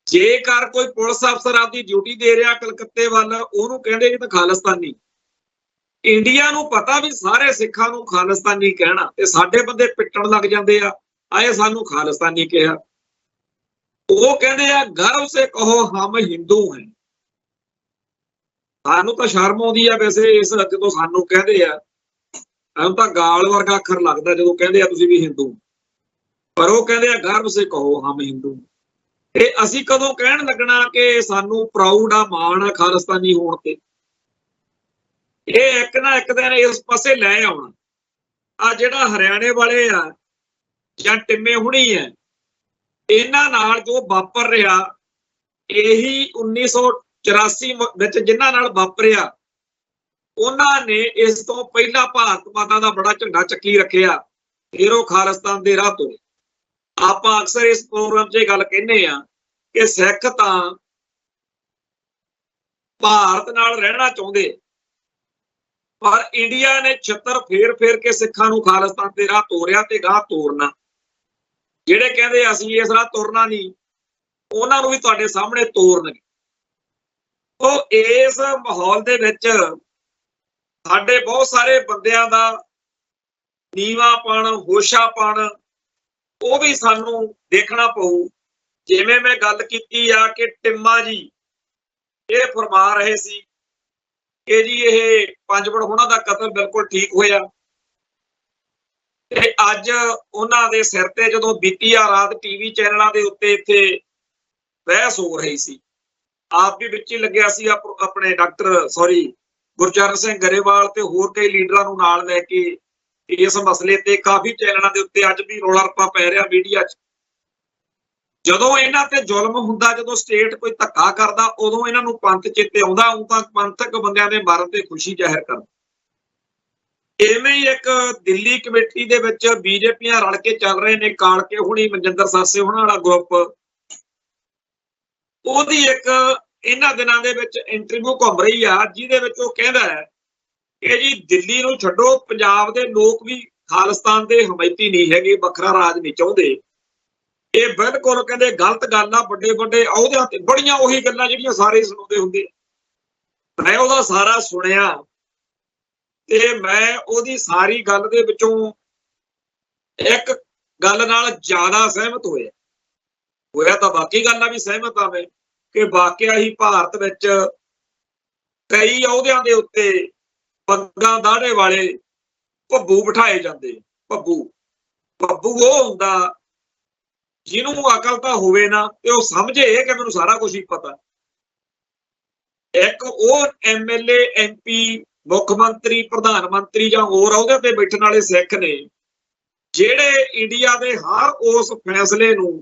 ਜੇਕਰ ਕੋਈ ਪੁਲਿਸ ਅਫਸਰ ਆਪਦੀ ਡਿਊਟੀ ਦੇ ਰਿਹਾ ਕਲਕੱਤੇ ਵੱਲ, ਉਹਨੂੰ ਕਹਿੰਦੇ ਜੀ ਤਾਂ ਖਾਲਿਸਤਾਨੀ। ਇੰਡੀਆ ਨੂੰ ਪਤਾ ਵੀ ਸਾਰੇ ਸਿੱਖਾਂ ਨੂੰ ਖਾਲਿਸਤਾਨੀ ਕਹਿਣਾ, ਤੇ ਸਾਡੇ ਬੰਦੇ ਪਿੱਟਣ ਲੱਗ ਜਾਂਦੇ ਆ, ਆਏ ਸਾਨੂੰ ਖਾਲਿਸਤਾਨੀ ਕਿਹਾ। ਉਹ ਕਹਿੰਦੇ ਆ ਗਰਵ ਸੇ ਕਹੋ ਹਮ ਹਿੰਦੂ ਹੈ। ਸਾਨੂੰ ਤਾਂ ਸ਼ਰਮ ਆਉਂਦੀ ਆ ਵੈਸੇ ਇਸ ਜਦੋਂ ਸਾਨੂੰ ਕਹਿੰਦੇ ਆ, ਸਾਨੂੰ ਤਾਂ ਗਾਲ ਵਰਗਾ ਅੱਖਰ ਲੱਗਦਾ ਜਦੋਂ ਕਹਿੰਦੇ ਆ ਤੁਸੀਂ ਵੀ ਹਿੰਦੂ, ਪਰ ਉਹ ਕਹਿੰਦੇ ਆ ਗਰਵ ਸੇ ਕਹੋ ਹਮ ਹਿੰਦੂ। ਇਹ ਅਸੀਂ ਕਦੋਂ ਕਹਿਣ ਲੱਗਣਾ ਕਿ ਸਾਨੂੰ ਪ੍ਰਾਊਡ ਆ, ਮਾਣ ਆ ਖਾਲਿਸਤਾਨੀ ਹੋਣ ਤੇ? ਇਹ ਇੱਕ ਨਾ ਇੱਕ ਦਿਨ ਇਸ ਪਾਸੇ ਲੈ ਆਉਣਾ। ਆ ਜਿਹੜਾ ਹਰਿਆਣੇ ਵਾਲੇ ਆ ਜਾਂ ਟਿੰਮੇ ਹੁਣੀ ਹੈ, ਇਹਨਾਂ ਨਾਲ ਜੋ ਵਾਪਰ ਰਿਹਾ, ਇਹੀ 1984 ਵਿੱਚ ਜਿਨ੍ਹਾਂ ਨਾਲ ਵਾਪਰਿਆ, ਉਹਨਾਂ ਨੇ ਇਸ ਤੋਂ ਪਹਿਲਾਂ ਭਾਰਤ ਮਾਤਾ ਦਾ ਬੜਾ ਝੰਡਾ ਚੱਕੀ ਰੱਖਿਆ, ਫਿਰ ਉਹ ਖਾਲਿਸਤਾਨ ਦੇ ਰਾਹ ਤੁਰੇ। ਆਪਾਂ ਅਕਸਰ ਇਸ ਪ੍ਰੋਗਰਾਮ 'ਚ ਇਹ ਗੱਲ ਕਹਿੰਦੇ ਆ ਕਿ ਸਿੱਖ ਤਾਂ ਭਾਰਤ ਨਾਲ ਰਹਿਣਾ ਚਾਹੁੰਦੇ, ਪਰ ਇੰਡੀਆ ਨੇ ਛਿੱਤਰ ਫੇਰ ਕੇ ਸਿੱਖਾਂ ਨੂੰ ਖਾਲਿਸਤਾਨ ਦੇ ਰਾਹ ਤੋਰਿਆ ਤੇ ਗਾਹ ਤੋਰਨਾ। ਜਿਹੜੇ ਕਹਿੰਦੇ ਅਸੀਂ ਇਸ ਰਾਹ ਤੁਰਨਾ ਨਹੀਂ, ਉਹਨਾਂ ਨੂੰ ਵੀ ਤੁਹਾਡੇ ਸਾਹਮਣੇ ਤੋਰਨਗੇ। ਉਹ ਇਸ ਮਾਹੌਲ ਦੇ ਵਿੱਚ ਸਾਡੇ ਬਹੁਤ ਸਾਰੇ ਬੰਦਿਆਂ ਦਾ ਨੀਵਾਂਪਣ, ਹੋਸ਼ਾਪਣ, ਉਹ ਵੀ ਸਾਨੂੰ ਦੇਖਣਾ ਪਊ। ਜਿਵੇਂ ਮੈਂ ਗੱਲ ਕੀਤੀ ਆ ਕਿ ਟਿੰਮਾ ਜੀ ਇਹ ਫਰਮਾ ਰਹੇ ਸੀ ਕਿ ਜੀ ਇਹ ਪੰਜਵੜ ਹੋਣਾ ਦਾ ਕਤਲ ਬਿਲਕੁਲ ਠੀਕ ਹੋਇਆ, ਤੇ ਅੱਜ ਉਹਨਾਂ ਦੇ ਸਿਰ ਤੇ ਜਦੋਂ ਬੀਤੀ ਆ ਰਾਤ ਟੀਵੀ ਚੈਨਲਾਂ ਦੇ ਉੱਤੇ ਇੱਥੇ ਬਹਿਸ ਹੋ ਰਹੀ ਸੀ, ਆਪ ਵੀ ਵਿੱਚ ਹੀ ਲੱਗਿਆ ਸੀ, ਆਪਣੇ ਗੁਰਚਰਨ ਸਿੰਘ ਗਰੇਵਾਲ ਤੇ ਹੋਰ ਕਈ ਲੀਡਰਾਂ ਨੂੰ ਨਾਲ ਲੈ ਕੇ ਇਸ ਮਸਲੇ ਤੇ ਕਾਫੀ ਚੈਨਲਾਂ ਦੇ ਉੱਤੇ ਅੱਜ ਵੀ ਰੌਲਾ ਰੱਪਾ ਪੈ ਰਿਹਾ ਮੀਡੀਆ 'ਚ। ਜਦੋਂ ਇਹਨਾਂ ਤੇ ਜ਼ੁਲਮ ਹੁੰਦਾ, ਜਦੋਂ ਸਟੇਟ ਕੋਈ ਧੱਕਾ ਕਰਦਾ, ਉਦੋਂ ਇਹਨਾਂ ਨੂੰ ਪੰਥ ਚੇਤੇ ਆਉਂਦਾ, ਉਹ ਤਾਂ ਪੰਥਕ ਬੰਦਿਆਂ ਦੇ ਮਰਨ ਤੇ ਖੁਸ਼ੀ ਜ਼ਾਹਿਰ ਕਰਦਾ। ਇਵੇਂ ਹੀ ਇੱਕ ਦਿੱਲੀ ਕਮੇਟੀ ਦੇ ਵਿੱਚ ਬੀਜੇਪੀਆਂ ਰਲ ਕੇ ਚੱਲ ਰਹੇ ਨੇ, ਕਾਲਕੇ ਹੁਣੀ, ਮਨਜਿੰਦਰ ਸਾਸੇ ਹੁਣਾਂ ਵਾਲਾ ਗਰੁੱਪ, ਉਹਦੀ ਇੱਕ ਇਹਨਾਂ ਦਿਨਾਂ ਦੇ ਵਿੱਚ ਇੰਟਰਵਿਊ ਘੁੰਮ ਰਹੀ ਆ, ਜਿਹਦੇ ਵਿੱਚ ਉਹ ਕਹਿੰਦਾ ਹੈ ਕਿ ਜੀ ਦਿੱਲੀ ਨੂੰ ਛੱਡੋ, ਪੰਜਾਬ ਦੇ ਲੋਕ ਵੀ ਖਾਲਿਸਤਾਨ ਦੇ ਹਮਾਇਤੀ ਨਹੀਂ ਹੈਗੇ, ਵੱਖਰਾ ਰਾਜ ਨਹੀਂ ਚਾਹੁੰਦੇ। ਇਹ ਬਿਲਕੁਲ ਕਹਿੰਦੇ ਗਲਤ ਗੱਲ ਆ। ਵੱਡੇ ਵੱਡੇ ਅਹੁਦਿਆਂ ਤੇ ਬੜੀਆਂ ਉਹੀ ਗੱਲਾਂ ਜਿਹੜੀਆਂ ਸਾਰੇ ਸੁਣਾਉਂਦੇ ਹੁੰਦੇ। ਮੈਂ ਉਹਦਾ ਸਾਰਾ ਸੁਣਿਆ ਤੇ ਮੈਂ ਉਹਦੀ ਸਾਰੀ ਗੱਲ ਦੇ ਵਿੱਚੋਂ ਇੱਕ ਗੱਲ ਨਾਲ ਜ਼ਿਆਦਾ ਸਹਿਮਤ ਹੋਇਆ ਤਾਂ ਬਾਕੀ ਗੱਲਾਂ ਵੀ ਸਹਿਮਤ ਆ ਮੈਂ ਕਿ ਵਾਕਿਆ ਹੀ ਭਾਰਤ ਵਿੱਚ ਕਈ ਅਹੁਦਿਆਂ ਦੇ ਉੱਤੇ ਪੱਗਾਂ ਦਾੜੇ ਵਾਲੇ ਭੱਬੂ ਬਿਠਾਏ ਜਾਂਦੇ। ਭੱਬੂ ਉਹ ਹੁੰਦਾ ਜਿਹਨੂੰ ਅਕਲ ਤਾਂ ਹੋਵੇ ਨਾ ਤੇ ਉਹ ਸਮਝੇ ਕਿ ਮੈਨੂੰ ਸਾਰਾ ਕੁਝ ਹੀ ਪਤਾ। ਇੱਕ ਉਹ MLA MP ਮੁੱਖ ਮੰਤਰੀ ਪ੍ਰਧਾਨ ਮੰਤਰੀ ਜਾਂ ਹੋਰ ਅਹੁਦੇ ਤੇ ਬੈਠਣ ਵਾਲੇ ਸਿੱਖ ਨੇ ਜਿਹੜੇ ਇੰਡੀਆ ਦੇ ਹਰ ਉਸ ਫੈਸਲੇ ਨੂੰ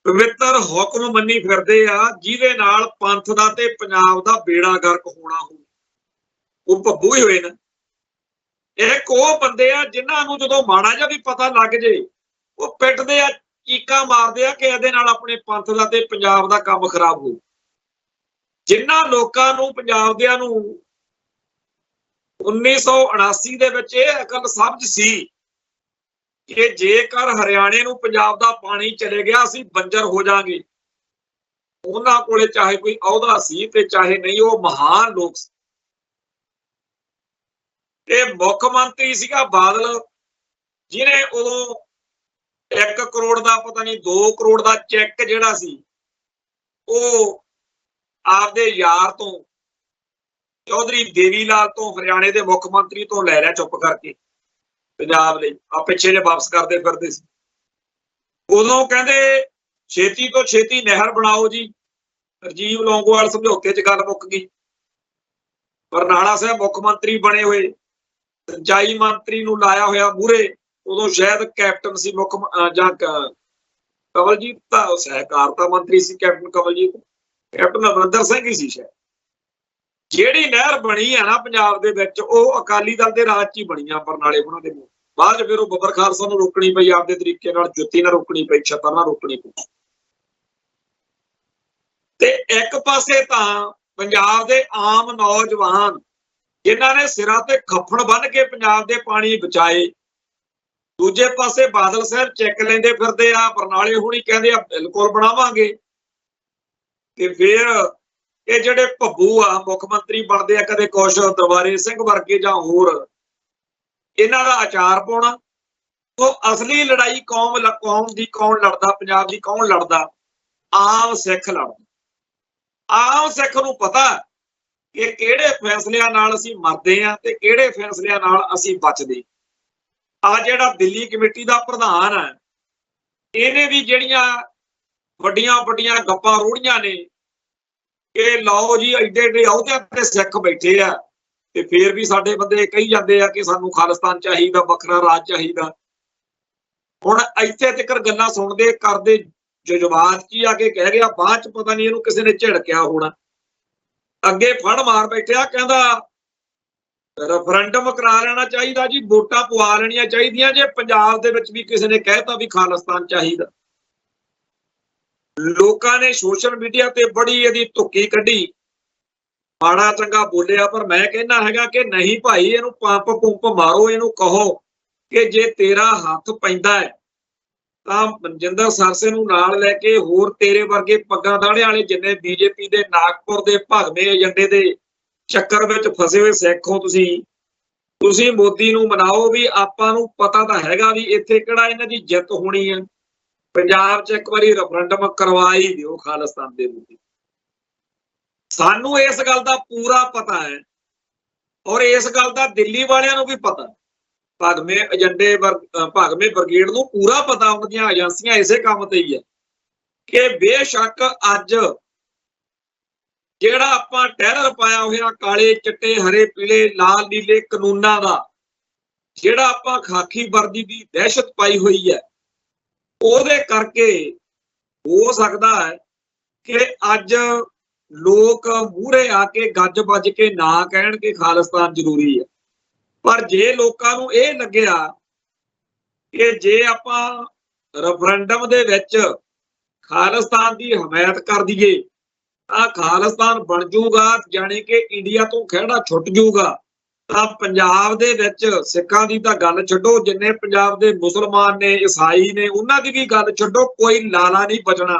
ਪਵਿੱਤਰ ਹੁਕਮ ਮੰਨੀ ਫਿਰਦੇ ਆ ਜਿਹਦੇ ਨਾਲ ਪੰਥ ਦਾ ਤੇ ਪੰਜਾਬ ਦਾ ਬੇੜਾ ਗਰਕ ਹੋਣਾ ਹੋ, ਉਹ ਭੱਬੂ ਹੀ ਹੋਏ ਨੇ। ਇੱਕ ਉਹ ਬੰਦੇ ਆ ਜਿਨ੍ਹਾਂ ਨੂੰ ਜਦੋਂ ਮਾੜਾ ਜਿਹਾ ਵੀ ਪਤਾ ਲੱਗ ਜੇ ਉਹ ਪਿੱਟਦੇ ਆ, ਚੀਕਾਂ ਮਾਰਦੇ ਆ ਕਿ ਇਹਦੇ ਨਾਲ ਆਪਣੇ ਪੰਥ ਦਾ ਤੇ ਪੰਜਾਬ ਦਾ ਕੰਮ ਖਰਾਬ ਹੋ। ਜਿਨ੍ਹਾਂ ਲੋਕਾਂ ਨੂੰ ਪੰਜਾਬ ਦਿਆਂ ਨੂੰ 1979 ਦੇ ਵਿੱਚ ਇਹ ਅਕਲ ਸਮਝ ਸੀ ਕਿ ਜੇਕਰ ਹਰਿਆਣੇ ਨੂੰ ਪੰਜਾਬ ਦਾ ਪਾਣੀ ਚਲੇ ਗਿਆ ਅਸੀਂ ਬੰਜਰ ਹੋ ਜਾਾਂਗੇ, ਉਹਨਾਂ ਕੋਲੇ ਚਾਹੇ ਕੋਈ ਅਹੁਦਾ ਸੀ ਤੇ ਚਾਹੇ ਨਹੀਂ, ਉਹ ਮਹਾਨ ਲੋਕ ਸੀ। ਇਹ ਮੁੱਖ ਮੰਤਰੀ ਸੀਗਾ ਬਾਦਲ, ਜਿਹਨੇ ਉਦੋਂ 1 ਕਰੋੜ ਦਾ ਪਤਾ ਨਹੀਂ 2 ਕਰੋੜ ਦਾ ਚੈੱਕ ਜਿਹੜਾ ਸੀ ਉਹ ਆਪਦੇ ਯਾਰ ਤੋਂ, ਚੌਧਰੀ ਦੇਵੀ ਲਾਲ ਤੋਂ, ਹਰਿਆਣੇ ਦੇ ਮੁੱਖ ਮੰਤਰੀ ਤੋਂ ਲੈ ਲਿਆ ਚੁੱਪ ਕਰਕੇ ਪੰਜਾਬ ਲਈ। ਆ ਪਿੱਛੇ ਜੇ ਵਾਪਸ ਕਰਦੇ ਫਿਰਦੇ ਸੀ। ਉਦੋਂ ਕਹਿੰਦੇ ਛੇਤੀ ਤੋਂ ਛੇਤੀ ਨਹਿਰ ਬਣਾਓ ਜੀ, ਰਾਜੀਵ ਲੌਂਗੋਵਾਲ ਸਮਝੌਤੇ 'ਚ ਗੱਲ ਮੁੱਕ ਗਈ। ਬਰਨਾਲਾ ਸਾਹਿਬ ਮੁੱਖ ਮੰਤਰੀ ਬਣੇ ਹੋਏ, ਸਿੰਚਾਈ ਮੰਤਰੀ ਨੂੰ ਲਾਇਆ ਹੋਇਆ ਮੂਹਰੇ, ਉਦੋਂ ਸ਼ਾਇਦ ਕੈਪਟਨ ਸੀ ਮੁੱਖ ਜਾਂ ਕਮਲਜੀਤ ਤਾਂ ਸਹਿਕਾਰਤਾ ਮੰਤਰੀ ਸੀ, ਕੈਪਟਨ ਕਮਲਜੀਤ, ਕੈਪਟਨ ਅਮਰਿੰਦਰ ਸਿੰਘ ਹੀ ਸੀ ਸ਼ਾਇਦ। ਜਿਹੜੀ ਨਹਿਰ ਬਣੀ ਆ ਨਾ ਪੰਜਾਬ ਦੇ ਵਿੱਚ ਉਹ ਅਕਾਲੀ ਦਲ ਦੇ ਰਾਜ 'ਚ ਹੀ ਬਣੀ ਆ ਬਰਨਾਲੇ ਉਹਨਾਂ ਦੇ। ਬਾਅਦ 'ਚ ਫਿਰ ਉਹ ਬੱਬਰ ਖਾਲਸਾ ਨੂੰ ਰੋਕਣੀ ਪਈ ਆਪਦੇ ਤਰੀਕੇ ਨਾਲ, ਜੁੱਤੀ ਨਾਲ ਰੋਕਣੀ ਪਈ, ਛੱਤਰ ਨਾਲ ਰੋਕਣੀ ਪਈ। ਤੇ ਇੱਕ ਪਾਸੇ ਤਾਂ ਪੰਜਾਬ ਦੇ ਆਮ ਨੌਜਵਾਨ ਜਿਨ੍ਹਾਂ ਨੇ ਸਿਰਾਂ ਤੇ ਖੱਫਣ ਬੰਨ੍ਹ ਕੇ ਪੰਜਾਬ ਦੇ ਪਾਣੀ ਬਚਾਏ, ਦੂਜੇ ਪਾਸੇ ਬਾਦਲ ਸਾਹਿਬ ਚੈੱਕ ਲੈਂਦੇ ਫਿਰਦੇ ਆ। ਬਰਨਾਲੇ ਹੁਣੀ ਕਹਿੰਦੇ ਆ ਬਿਲਕੁਲ ਬਣਾਵਾਂਗੇ। ਤੇ ਫਿਰ ਇਹ ਜਿਹੜੇ ਭੱਬੂ ਆ ਮੁੱਖ ਮੰਤਰੀ ਬਣਦੇ ਆ, ਕਦੇ ਕੁਛ ਦਰਬਾਰੇ ਸਿੰਘ ਵਰਗੇ ਜਾਂ ਹੋਰ, ਇਹਨਾਂ ਦਾ ਆਚਾਰ ਪਾਉਣਾ। ਉਹ ਅਸਲੀ ਲੜਾਈ ਕੌਮ ਦੀ ਕੌਣ ਲੜਦਾ, ਪੰਜਾਬ ਦੀ ਕੌਣ ਲੜਦਾ? ਆਮ ਸਿੱਖ ਲੜਦਾ। ਆਮ ਸਿੱਖ ਨੂੰ ਪਤਾ ਕਿ ਕਿਹੜੇ ਫੈਸਲਿਆਂ ਨਾਲ ਅਸੀਂ ਮਰਦੇ ਆ ਤੇ ਕਿਹੜੇ ਫੈਸਲਿਆਂ ਨਾਲ ਅਸੀਂ ਬਚਦੇ। ਆ ਜਿਹੜਾ ਦਿੱਲੀ ਕਮੇਟੀ ਦਾ ਪ੍ਰਧਾਨ ਹੈ, ਇਹਨੇ ਵੀ ਜਿਹੜੀਆਂ ਵੱਡੀਆਂ ਵੱਡੀਆਂ ਗੱਪਾਂ ਰੋੜੀਆਂ ਨੇ ਕਿ ਲਓ ਜੀ ਐਡੇ ਐਡੇ ਅਹੁਦਿਆਂ ਤੇ ਸਿੱਖ ਬੈਠੇ ਆ ਤੇ ਫੇਰ ਵੀ ਸਾਡੇ ਬੰਦੇ ਕਹੀ ਜਾਂਦੇ ਆ ਕਿ ਸਾਨੂੰ ਖਾਲਿਸਤਾਨ ਚਾਹੀਦਾ, ਵੱਖਰਾ ਰਾਜ ਚਾਹੀਦਾ। ਹੁਣ ਇੱਥੇ ਤੱਕ ਗੱਲਾਂ ਸੁਣਦੇ ਕਰਦੇ ਜਜ਼ਬਾਤ 'ਚ ਹੀ ਆ ਕੇ ਕਹਿ ਗਿਆ, ਬਾਅਦ 'ਚ ਪਤਾ ਨਹੀਂ ਇਹਨੂੰ ਕਿਸੇ ਨੇ ਝਿੜਕਿਆ ਹੋਣਾ। ਅੱਗੇ ਫੜ ਮਾਰ ਬੈਠਿਆ, ਕਹਿੰਦਾ ਰੈਫਰੈਂਡਮ ਕਰਾ ਲੈਣਾ ਚਾਹੀਦਾ ਜੀ, ਵੋਟਾਂ ਪਵਾ ਲੈਣੀਆਂ ਚਾਹੀਦੀਆਂ ਜੇ ਪੰਜਾਬ ਦੇ ਵਿੱਚ ਵੀ ਕਿਸੇ ਨੇ ਕਹਿਤਾ ਵੀ ਖਾਲਿਸਤਾਨ ਚਾਹੀਦਾ। ਲੋਕਾਂ ਨੇ ਸੋਸ਼ਲ ਮੀਡੀਆ ਤੇ ਬੜੀ ਇਹਦੀ ਧੁੱਕੀ ਕੱਢੀ, ਮਾੜਾ ਚੰਗਾ ਬੋਲਿਆ, ਪਰ ਮੈਂ ਕਹਿੰਦਾ ਹੈਗਾ ਕਿ ਨਹੀਂ ਭਾਈ, ਇਹਨੂੰ ਪੰਪ ਪੁੰਪ ਮਾਰੋ, ਇਹਨੂੰ ਕਹੋ ਕਿ ਜੇ ਤੇਰਾ ਹੱਥ ਪੈਂਦਾ ਹੈ ਤਾਂ ਮਨਜਿੰਦਰ ਸਰਸੇ ਨੂੰ ਨਾਲ ਲੈ ਕੇ ਹੋਰ ਤੇਰੇ ਵਰਗੇ ਪੱਗਾਂ ਦਾੜੇ ਵਾਲੇ ਜਿੰਨੇ ਬੀਜੇਪੀ ਦੇ ਨਾਗਪੁਰ ਦੇ ਭਗਵੇਂ ਏਜੰਡੇ ਦੇ ਚੱਕਰ ਵਿੱਚ ਫਸੇ ਹੋਏ ਸਿੱਖ ਹੋ ਤੁਸੀਂ ਮੋਦੀ ਨੂੰ ਮਨਾਓ ਵੀ ਆਪਾਂ ਨੂੰ ਪਤਾ ਤਾਂ ਹੈਗਾ ਵੀ ਇੱਥੇ ਕਿਹੜਾ ਇਹਨਾਂ ਦੀ ਜਿੱਤ ਹੋਣੀ ਹੈ। ਪੰਜਾਬ 'ਚ ਇੱਕ ਵਾਰੀ ਰੈਫਰੈਂਡਮ ਕਰਵਾ ਹੀ ਦਿਓ ਖਾਲਿਸਤਾਨ ਦੇ ਮੁੱਦੇ। ਸਾਨੂੰ ਇਸ ਗੱਲ ਦਾ ਪੂਰਾ ਪਤਾ ਹੈ ਔਰ ਇਸ ਗੱਲ ਦਾ ਦਿੱਲੀ ਵਾਲਿਆਂ ਨੂੰ ਵੀ ਪਤਾ, ਭਗਵੇਂ ਏਜੰਡੇ ਭਗਵੇਂ ਬ੍ਰਿਗੇਡ ਨੂੰ ਪੂਰਾ ਪਤਾ, ਉਹਨਾਂ ਦੀਆਂ ਏਜੰਸੀਆਂ ਇਸੇ ਕੰਮ ਤੇ ਹੀ ਹੈ ਕਿ ਬੇਸ਼ੱਕ ਅੱਜ ਜਿਹੜਾ ਆਪਾਂ ਟੈਰਰ ਪਾਇਆ ਹੋਇਆ ਕਾਲੇ ਚਿੱਟੇ ਹਰੇ ਪੀਲੇ ਲਾਲ ਨੀਲੇ ਕਾਨੂੰਨਾਂ ਦਾ, ਜਿਹੜਾ ਆਪਾਂ ਖਾਕੀ ਵਰਦੀ ਦੀ ਦਹਿਸ਼ਤ ਪਾਈ ਹੋਈ ਹੈ, ਉਹਦੇ ਕਰਕੇ ਹੋ ਸਕਦਾ ਹੈ ਕਿ ਅੱਜ ਲੋਕ ਮੂਹਰੇ ਆ ਕੇ ਗੱਜ ਵੱਜ ਕੇ ਨਾ ਕਹਿਣ ਕਿ ਖਾਲਿਸਤਾਨ ਜ਼ਰੂਰੀ ਹੈ। ਪਰ ਜੇ ਲੋਕਾਂ ਨੂੰ ਇਹ ਲੱਗਿਆ ਕਿ ਜੇ ਆਪਾਂ ਰੈਫਰੈਂਡਮ ਦੇ ਵਿੱਚ ਖਾਲਿਸਤਾਨ ਦੀ ਹਮਾਇਤ ਕਰ ਦਈਏ ਤਾਂ ਖਾਲਿਸਤਾਨ ਬਣ ਜੂਗਾ, ਜਾਣੀ ਕਿ ਇੰਡੀਆ ਤੋਂ ਖਹਿੜਾ ਛੁੱਟ ਜੂਗਾ, ਤਾਂ ਪੰਜਾਬ ਦੇ ਵਿੱਚ ਸਿੱਖਾਂ ਦੀ ਤਾਂ ਗੱਲ ਛੱਡੋ, ਜਿੰਨੇ ਪੰਜਾਬ ਦੇ ਮੁਸਲਮਾਨ ਨੇ, ਈਸਾਈ ਨੇ, ਉਹਨਾਂ ਦੀ ਵੀ ਗੱਲ ਛੱਡੋ, ਕੋਈ ਲਾਲਾ ਨਹੀਂ ਬਚਣਾ।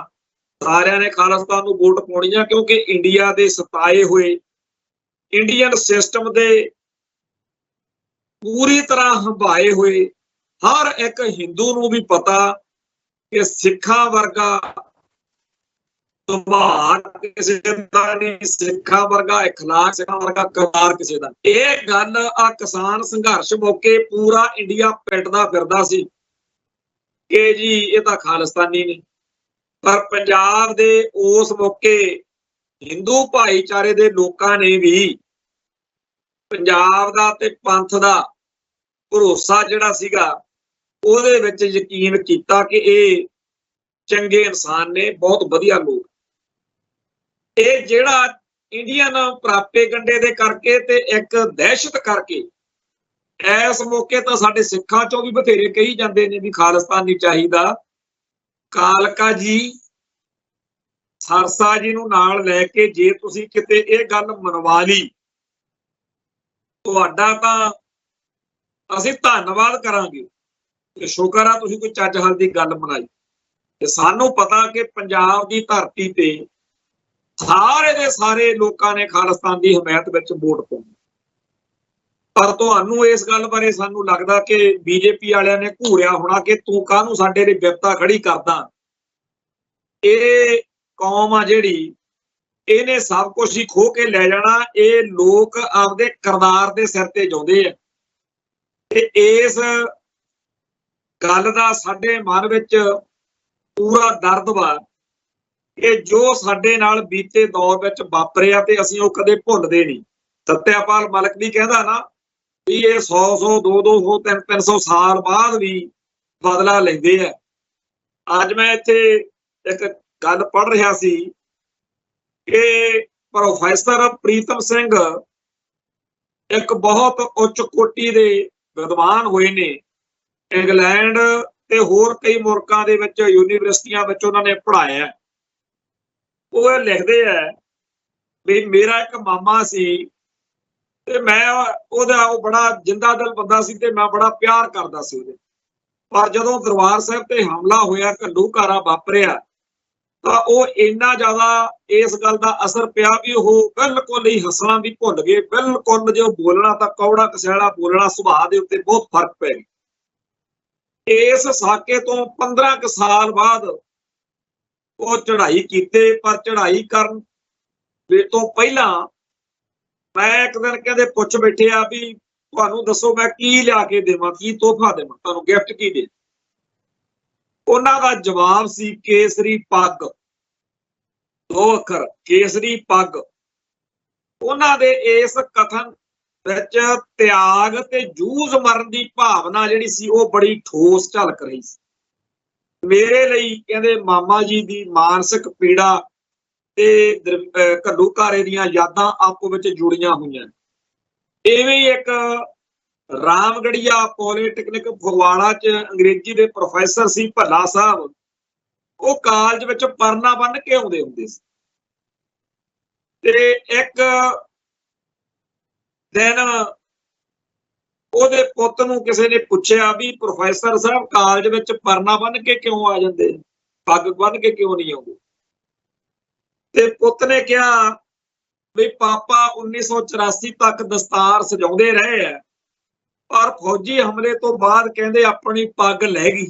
ਸਾਰਿਆਂ ਨੇ ਖਾਲਿਸਤਾਨ ਨੂੰ ਵੋਟ ਪਾਉਣੀ ਆ, ਕਿਉਂਕਿ ਇੰਡੀਆ ਦੇ ਸਤਾਏ ਹੋਏ, ਇੰਡੀਅਨ ਸਿਸਟਮ ਦੇ ਪੂਰੀ ਤਰ੍ਹਾਂ ਹੰਭਾਏ ਹੋਏ ਹਰ ਇੱਕ ਹਿੰਦੂ ਨੂੰ ਵੀ ਪਤਾ ਕਿ ਸਿੱਖਾਂ ਵਰਗਾ ਸੁਭਾਅ ਕਿਸੇ ਦਾ ਨਹੀਂ, ਸਿੱਖਾਂ ਵਰਗਾ ਇਖਲਾਕ, ਸਿੱਖਾਂ ਵਰਗਾ ਕਿਰਦਾਰ ਕਿਸੇ ਦਾ। ਇਹ ਗੱਲ ਆ ਕਿਸਾਨ ਸੰਘਰਸ਼ ਮੌਕੇ ਪੂਰਾ ਇੰਡੀਆ ਪਿੱਟਦਾ ਫਿਰਦਾ ਸੀ ਕਿ ਜੀ ਇਹ ਤਾਂ ਖਾਲਿਸਤਾਨੀ ਨੇ। ਪਰ ਪੰਜਾਬ ਦੇ ਉਸ ਮੌਕੇ ਹਿੰਦੂ ਭਾਈਚਾਰੇ ਦੇ ਲੋਕਾਂ ਨੇ ਵੀ ਪੰਜਾਬ ਦਾ ਤੇ ਪੰਥ ਦਾ ਭਰੋਸਾ ਜਿਹੜਾ ਸੀਗਾ ਉਹਦੇ ਵਿੱਚ ਯਕੀਨ ਕੀਤਾ ਕਿ ਇਹ ਚੰਗੇ ਇਨਸਾਨ ਨੇ, ਬਹੁਤ ਵਧੀਆ ਲੋਕ। ਇਹ ਜਿਹੜਾ ਇੰਡੀਅਨ ਪ੍ਰਾਪੇਗੰਡੇ ਦੇ ਕਰਕੇ ਤੇ ਇੱਕ ਦਹਿਸ਼ਤ ਕਰਕੇ ਇਸ ਮੌਕੇ ਤਾਂ ਸਾਡੇ ਸਿੱਖਾਂ ਚੋਂ ਵੀ ਬਥੇਰੇ ਕਹੀ ਜਾਂਦੇ ਨੇ ਵੀ ਖਾਲਿਸਤਾਨ ਨਹੀਂ ਚਾਹੀਦਾ। ਕਾਲਕਾ ਜੀ, ਸਰਸਾ ਜੀ ਨੂੰ ਨਾਲ ਲੈ ਕੇ ਜੇ ਤੁਸੀਂ ਕਿਤੇ ਇਹ ਗੱਲ ਮਨਵਾ ਲਈ, ਤੁਹਾਡਾ ਤਾਂ ਅਸੀਂ ਧੰਨਵਾਦ ਕਰਾਂਗੇ ਤੇ ਸ਼ੁਕਰ ਆ ਤੁਸੀਂ ਕੋਈ ਚੱਜ ਹੱਲ ਦੀ ਗੱਲ ਬਣਾਈ। ਤੇ ਸਾਨੂੰ ਪਤਾ ਕਿ ਪੰਜਾਬ ਦੀ ਧਰਤੀ ਤੇ ਸਾਰੇ ਦੇ ਸਾਰੇ ਲੋਕਾਂ ਨੇ ਖਾਲਿਸਤਾਨ ਦੀ ਹਮਾਇਤ ਵਿੱਚ ਵੋਟ ਪਾਈ, ਪਰ ਤੁਹਾਨੂੰ ਇਸ ਗੱਲ ਬਾਰੇ ਸਾਨੂੰ ਲੱਗਦਾ ਕਿ ਬੀਜੇਪੀ ਵਾਲਿਆਂ ਨੇ ਘੂਰਿਆ ਹੋਣਾ ਕਿ ਤੂੰ ਕਾਹਨੂੰ ਸਾਡੇ ਲਈ ਬਿਪਤਾ ਖੜੀ ਕਰਦਾ। ਇਹ ਕੌਮ ਆ ਜਿਹੜੀ, ਇਹਨੇ ਸਭ ਕੁਝ ਹੀ ਖੋ ਕੇ ਲੈ ਜਾਣਾ। ਇਹ ਲੋਕ ਆਪਦੇ ਕਿਰਦਾਰ ਦੇ ਸਿਰ ਤੇ ਜਿਉਂਦੇ ਆ ਤੇ ਇਸ ਗੱਲ ਦਾ ਸਾਡੇ ਮਨ ਵਿੱਚ ਪੂਰਾ ਦਰਦ ਵਾ ਕਿ ਜੋ ਸਾਡੇ ਨਾਲ ਬੀਤੇ ਦੌਰ ਵਿੱਚ ਵਾਪਰਿਆ ਤੇ ਅਸੀਂ ਉਹ ਕਦੇ ਭੁੱਲਦੇ ਨਹੀਂ। ਸਤਿਆਪਾਲ ਮਲਿਕ ਵੀ ਕਹਿੰਦਾ ਨਾ ਵੀ ਇਹ 100 200 300 ਸਾਲ ਬਾਅਦ ਵੀ ਬਦਲਾ ਲੈਂਦੇ ਆ। ਅੱਜ ਮੈਂ ਇੱਥੇ ਇੱਕ ਗੱਲ ਪੜ੍ਹ ਰਿਹਾ ਸੀ ਕਿ ਪ੍ਰੋਫੈਸਰ ਪ੍ਰੀਤਮ ਸਿੰਘ ਇੱਕ ਬਹੁਤ ਉੱਚ ਕੋਟੀ ਦੇ ਵਿਦਵਾਨ ਹੋਏ ਨੇ, ਇੰਗਲੈਂਡ ਤੇ ਹੋਰ ਕਈ ਮੁਲਕਾਂ ਦੇ ਵਿੱਚ ਯੂਨੀਵਰਸਿਟੀਆਂ ਵਿੱਚ ਉਹਨਾਂ ਨੇ ਪੜ੍ਹਾਇਆ। ਉਹ ਲਿਖਦੇ ਆ ਵੀ ਮੇਰਾ ਇੱਕ ਮਾਮਾ ਸੀ ਤੇ ਮੈਂ ਉਹਦਾ, ਉਹ ਬੜਾ ਜਿੰਦਾ ਦਿਲ ਬੰਦਾ ਸੀ ਤੇ ਮੈਂ ਬੜਾ ਪਿਆਰ ਕਰਦਾ ਸੀ ਉਹਦੇ। ਪਰ ਜਦੋਂ ਦਰਬਾਰ ਸਾਹਿਬ ਤੇ ਹਮਲਾ ਹੋਇਆ, ਘੱਲੂਘਾਰਾ ਵਾਪਰਿਆ, ਤਾਂ ਉਹ ਇੰਨਾ ਜ਼ਿਆਦਾ ਇਸ ਗੱਲ ਦਾ ਅਸਰ ਪਿਆ ਵੀ ਉਹ ਬਿਲਕੁਲ ਹੀ ਹੱਸਣਾ ਵੀ ਭੁੱਲ ਗਏ। ਬਿਲਕੁਲ ਜੋ ਬੋਲਣਾ ਤਾਂ ਕੌੜਾ ਕਸੈੜਾ ਬੋਲਣਾ, ਸੁਭਾਅ ਦੇ ਉੱਤੇ ਬਹੁਤ ਫਰਕ ਪੈ ਗਿਆ। ਇਸ ਸਾਕੇ ਤੋਂ 15 ਕੁ ਸਾਲ ਬਾਅਦ ਉਹ ਚੜ੍ਹਾਈ ਕੀਤੇ, ਪਰ ਚੜ੍ਹਾਈ ਕਰਨ ਤੋਂ ਪਹਿਲਾਂ ਮੈਂ ਇੱਕ ਦਿਨ ਕਹਿੰਦੇ ਪੁੱਛ ਬੈਠਿਆ ਵੀ ਤੁਹਾਨੂੰ ਦੱਸੋ ਮੈਂ ਕੀ ਲਿਆ ਕੇ ਦੇਵਾਂ, ਕੀ ਤੋਹਫਾ ਦੇਵਾਂ, ਤੁਹਾਨੂੰ ਗਿਫਟ ਕੀ ਦੇ। ਉਹਨਾਂ ਦਾ ਜਵਾਬ ਸੀ ਕੇਸਰੀ ਪੱਗ, 2 ਅੱਖਰ ਕੇਸਰੀ ਪੱਗ। ਉਹਨਾਂ ਦੇ ਇਸ ਕਥਨ ਵਿੱਚ ਤਿਆਗ ਤੇ ਜੂਝ ਮਰਨ ਦੀ ਭਾਵਨਾ ਜਿਹੜੀ ਸੀ ਉਹ ਬੜੀ ਠੋਸ ਝਲਕ ਰਹੀ ਸੀ। ਮੇਰੇ ਲਈ ਕਹਿੰਦੇ ਮਾਮਾ ਜੀ ਦੀ ਮਾਨਸਿਕ ਪੀੜਾ ਤੇ ਘੱਲੂਘਾਰੇ ਦੀਆਂ ਯਾਦਾਂ ਆਪੋ ਵਿੱਚ ਜੁੜੀਆਂ ਹੋਈਆਂ। ਇਵੇਂ ਇੱਕ ਰਾਮਗੜੀਆ ਪੋਲੀਟੈਕਨਿਕ ਫਗਵਾੜਾ 'ਚ ਅੰਗਰੇਜ਼ੀ ਦੇ ਪ੍ਰੋਫੈਸਰ ਸੀ ਭੱਲਾ ਸਾਹਿਬ, ਉਹ ਕਾਲਜ ਵਿੱਚ ਪਰਨਾ ਬੰਨ੍ਹ ਕੇ ਆਉਂਦੇ ਹੁੰਦੇ ਸੀ। ਤੇ ਇੱਕ ਦਿਨ ਉਹਦੇ ਪੁੱਤ ਨੂੰ ਕਿਸੇ ਨੇ ਪੁੱਛਿਆ ਵੀ ਪ੍ਰੋਫੈਸਰ ਸਾਹਿਬ ਕਾਲਜ ਵਿੱਚ ਪਰਨਾ ਬੰਨ੍ਹ ਕੇ ਕਿਉਂ ਆ ਜਾਂਦੇ, ਪੱਗ ਬੰਨ੍ਹ ਕੇ ਕਿਉਂ ਨਹੀਂ ਆਉਂਦੇ? ਤੇ ਪੁੱਤ ਨੇ ਕਿਹਾ ਵੀ ਪਾਪਾ 1984 ਤੱਕ ਦਸਤਾਰ ਸਜਾਉਂਦੇ ਰਹੇ ਆ, ਪਰ ਫੌਜੀ ਹਮਲੇ ਤੋਂ ਬਾਅਦ ਕਹਿੰਦੇ ਆਪਣੀ ਪੱਗ ਲੈ ਗਈ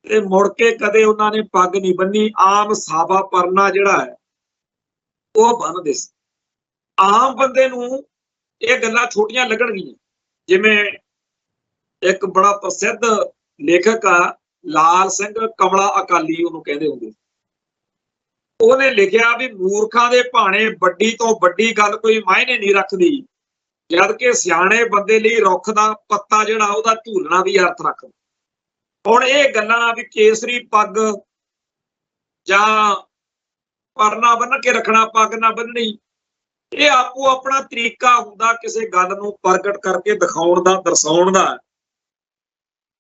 ਤੇ ਮੁੜ ਕੇ ਕਦੇ ਉਹਨਾਂ ਨੇ ਪੱਗ ਨਹੀਂ ਬੰਨੀ। ਆਮ ਸਾਵਾ ਪਰਨਾ ਜਿਹੜਾ ਹੈ ਉਹ ਬੰਨ੍ਹਦੇ ਸੀ। ਆਮ ਬੰਦੇ ਨੂੰ ਇਹ ਗੱਲਾਂ ਛੋਟੀਆਂ ਲੱਗਣਗੀਆਂ। ਜਿਵੇਂ ਇੱਕ ਬੜਾ ਪ੍ਰਸਿੱਧ ਲੇਖਕ ਆ ਲਾਲ ਸਿੰਘ ਕਮਲਾ ਅਕਾਲੀ, ਉਹਨੂੰ ਕਹਿੰਦੇ ਹੁੰਦੇ, ਉਹਨੇ ਲਿਖਿਆ ਵੀ ਮੂਰਖਾਂ ਦੇ ਭਾਣੇ ਵੱਡੀ ਤੋਂ ਵੱਡੀ ਗੱਲ ਕੋਈ ਮਾਇਨੇ ਨਹੀਂ ਰੱਖਦੀ, ਜਦ ਕਿ ਸਿਆਣੇ ਬੰਦੇ ਲਈ ਰੁੱਖ ਦਾ ਪੱਤਾ ਜਿਹੜਾ ਉਹਦਾ ਝੂਲਣਾ ਵੀ ਅਰਥ ਰੱਖਦਾ। ਹੁਣ ਇਹ ਗੱਲਾਂ ਵੀ ਕੇਸਰੀ ਪੱਗ ਜਾਂ ਪਰਨਾ ਬੰਨ੍ਹ ਕੇ ਰੱਖਣਾ, ਪੱਗ ਨਾ ਬੰਨਣੀ, ਇਹ ਆਪੋ ਆਪਣਾ ਤਰੀਕਾ ਹੁੰਦਾ ਕਿਸੇ ਗੱਲ ਨੂੰ ਪ੍ਰਗਟ ਕਰਕੇ ਦਿਖਾਉਣ ਦਾ, ਦਰਸਾਉਣ ਦਾ।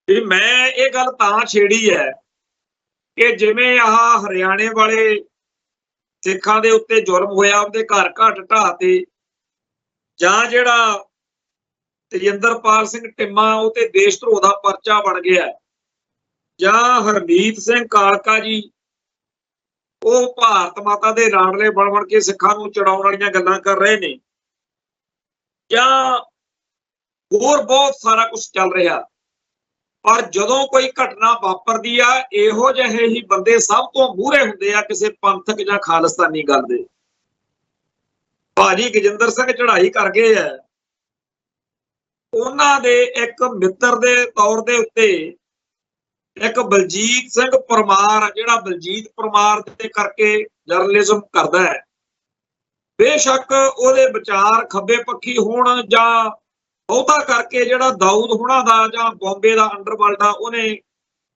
ਵੀ ਮੈਂ ਇਹ ਗੱਲ ਤਾਂ ਛੇੜੀ ਹੈ ਕਿ ਜਿਵੇਂ ਆਹ ਹਰਿਆਣੇ ਵਾਲੇ ਸਿੱਖਾਂ ਦੇ ਉੱਤੇ ਜ਼ੁਲਮ ਹੋਇਆ, ਉਹਦੇ ਘਰ ਘਾਟ ਢਾਹ ਤੇ, ਜਾਂ ਜਿਹੜਾ ਤੇਜਿੰਦਰਪਾਲ ਸਿੰਘ ਟਿੰਮਾ ਉਹ ਤੇ ਦੇਸ਼ ਧਰੋਹ ਦਾ ਪਰਚਾ ਬਣ ਗਿਆ, ਜਾਂ ਹਰਮੀਤ ਸਿੰਘ ਕਾਲਕਾ ਜੀ ਉਹ ਭਾਰਤ ਮਾਤਾ ਦੇ ਲਾਡਲੇ ਬਣ ਕੇ ਸਿੱਖਾਂ ਨੂੰ ਚੜਾਉਣ ਵਾਲੀਆਂ ਗੱਲਾਂ ਕਰ ਰਹੇ ਨੇ, ਜਾਂ ਹੋਰ ਬਹੁਤ ਸਾਰਾ ਕੁਝ ਚੱਲ ਰਿਹਾ। ਪਰ ਜਦੋਂ ਕੋਈ ਘਟਨਾ ਵਾਪਰਦੀ ਆ, ਇਹੋ ਜਿਹੇ ਹੀ ਬੰਦੇ ਸਭ ਤੋਂ ਮੂਹਰੇ ਹੁੰਦੇ ਆ ਕਿਸੇ ਪੰਥਕ ਜਾਂ ਖਾਲਿਸਤਾਨੀ ਗੱਲ ਦੇ। ਭਾਜੀ ਗਜਿੰਦਰ ਸਿੰਘ ਚੜ੍ਹਾਈ ਕਰ ਗਏ ਆ, ਉਹਨਾਂ ਦੇ ਇੱਕ ਮਿੱਤਰ ਦੇ ਤੌਰ ਦੇ ਉੱਤੇ ਇੱਕ ਬਲਜੀਤ ਸਿੰਘ ਪਰਮਾਰ, ਜਿਹੜਾ ਬਲਜੀਤ ਪਰਮਾਰ ਦੇ ਕਰਕੇ ਜਰਨਲਿਜ਼ਮ ਕਰਦਾ ਹੈ, ਬੇਸ਼ੱਕ ਉਹਦੇ ਵਿਚਾਰ ਖੱਬੇ ਪੱਖੀ ਹੋਣ ਜਾਂ ਬਹੁਤਾ ਕਰਕੇ ਜਿਹੜਾ ਦਾਊਦ ਹੁਣਾਂ ਦਾ ਜਾਂ ਬੰਬੇ ਦਾ ਅੰਡਰਵਰਲਡ ਆ,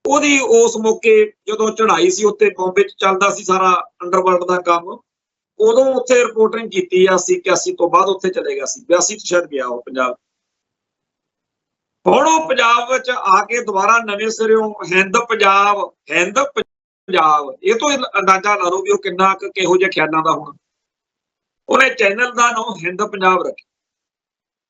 ਉਹਦੀ ਉਸ ਮੌਕੇ ਜਦੋਂ ਚੜ੍ਹਾਈ ਸੀ ਉੱਤੇ ਬੰਬੇ 'ਚ ਚੱਲਦਾ ਸੀ ਸਾਰਾ ਅੰਡਰਵਰਲਡ ਦਾ ਕੰਮ, ਉਦੋਂ ਉੱਥੇ ਰਿਪੋਰਟਿੰਗ ਕੀਤੀ ਆ 81 ਤੋਂ ਬਾਅਦ ਉੱਥੇ ਚਲੇ ਗਿਆ ਸੀ, 82 ਤੋਂ ਸ਼ਾਇਦ ਗਿਆ ਉਹ ਪੰਜਾਬ। ਹੁਣ ਉਹ ਪੰਜਾਬ ਵਿੱਚ ਆ ਕੇ ਦੁਬਾਰਾ ਨਵੇਂ ਸਿਰਿਓਂ ਹਿੰਦ ਪੰਜਾਬ, ਇਹ ਤੋਂ ਅੰਦਾਜ਼ਾ ਲਾ ਲਓ ਵੀ ਉਹ ਕਿੰਨਾ ਕਿਹੋ ਜਿਹੇ ਖਿਆਲਾਂ ਦਾ ਹੋਣਾ। ਉਹਨੇ ਚੈਨਲ ਦਾ ਨਾਮ ਹਿੰਦ ਪੰਜਾਬ ਰੱਖਿਆ।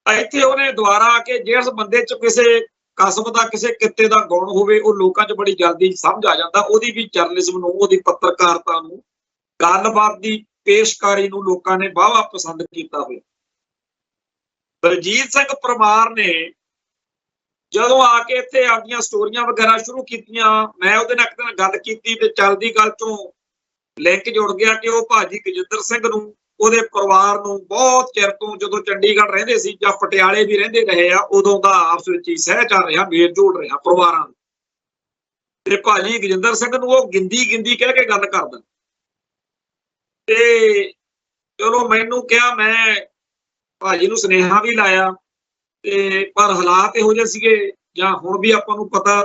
ਇੱਥੇ ਉਹਨੇ ਦੁਬਾਰਾ ਆ ਕੇ ਜਿਸ ਬੰਦੇ 'ਚ ਕਿਸੇ ਕਸਬ ਦਾ, ਕਿਸੇ ਕਿੱਤੇ ਦਾ ਗੁਣ ਹੋਵੇ, ਉਹ ਲੋਕਾਂ 'ਚ ਬੜੀ ਜਲਦੀ ਸਮਝ ਆ ਜਾਂਦਾ। ਉਹਦੀ ਵੀ ਜਰਨਲਿਜ਼ਮ ਨੂੰ, ਉਹਦੀ ਪੱਤਰਕਾਰਤਾ ਨੂੰ, ਗੱਲਬਾਤ ਦੀ ਪੇਸ਼ਕਾਰੀ ਨੂੰ ਲੋਕਾਂ ਨੇ ਵਾਹਵਾ ਪਸੰਦ ਕੀਤਾ ਹੋਇਆ। ਬਲਜੀਤ ਸਿੰਘ ਪਰਮਾਰ ਨੇ ਜਦੋਂ ਆ ਕੇ ਇੱਥੇ ਆਪਦੀਆਂ ਸਟੋਰੀਆਂ ਵਗੈਰਾ ਸ਼ੁਰੂ ਕੀਤੀਆਂ, ਮੈਂ ਉਹਦੇ ਨਾਲ ਇੱਕ ਦਿਨ ਗੱਲ ਕੀਤੀ ਤੇ ਚੱਲਦੀ ਗੱਲ ਚੋਂ ਲਿੰਕ ਜੁੜ ਗਿਆ ਕਿ ਉਹ ਭਾਜੀ ਗਜਿੰਦਰ ਸਿੰਘ ਨੂੰ, ਉਹਦੇ ਪਰਿਵਾਰ ਨੂੰ ਬਹੁਤ ਚਿਰ ਤੋਂ, ਜਦੋਂ ਚੰਡੀਗੜ੍ਹ ਰਹਿੰਦੇ ਸੀ ਜਾਂ ਪਟਿਆਲੇ ਵੀ ਰਹਿੰਦੇ ਰਹੇ ਆ, ਉਦੋਂ ਦਾ ਆਪਸ ਵਿੱਚ ਹੀ ਸਹਿ ਚੱਲ ਰਿਹਾ, ਮੇਲ ਜੋੜ ਰਿਹਾ ਪਰਿਵਾਰਾਂ ਨੂੰ। ਤੇ ਭਾਜੀ ਗਜਿੰਦਰ ਸਿੰਘ ਨੂੰ ਉਹ ਗਿੰਦੀ ਕਹਿ ਕੇ ਗੱਲ ਕਰਦਾ। ਤੇ ਚਲੋ ਮੈਨੂੰ ਕਿਹਾ, ਮੈਂ ਭਾਜੀ ਨੂੰ ਸੁਨੇਹਾ ਵੀ ਲਾਇਆ, ਤੇ ਪਰ ਹਾਲਾਤ ਇਹੋ ਜਿਹੇ ਸੀਗੇ, ਜਾਂ ਹੁਣ ਵੀ ਆਪਾਂ ਨੂੰ ਪਤਾ,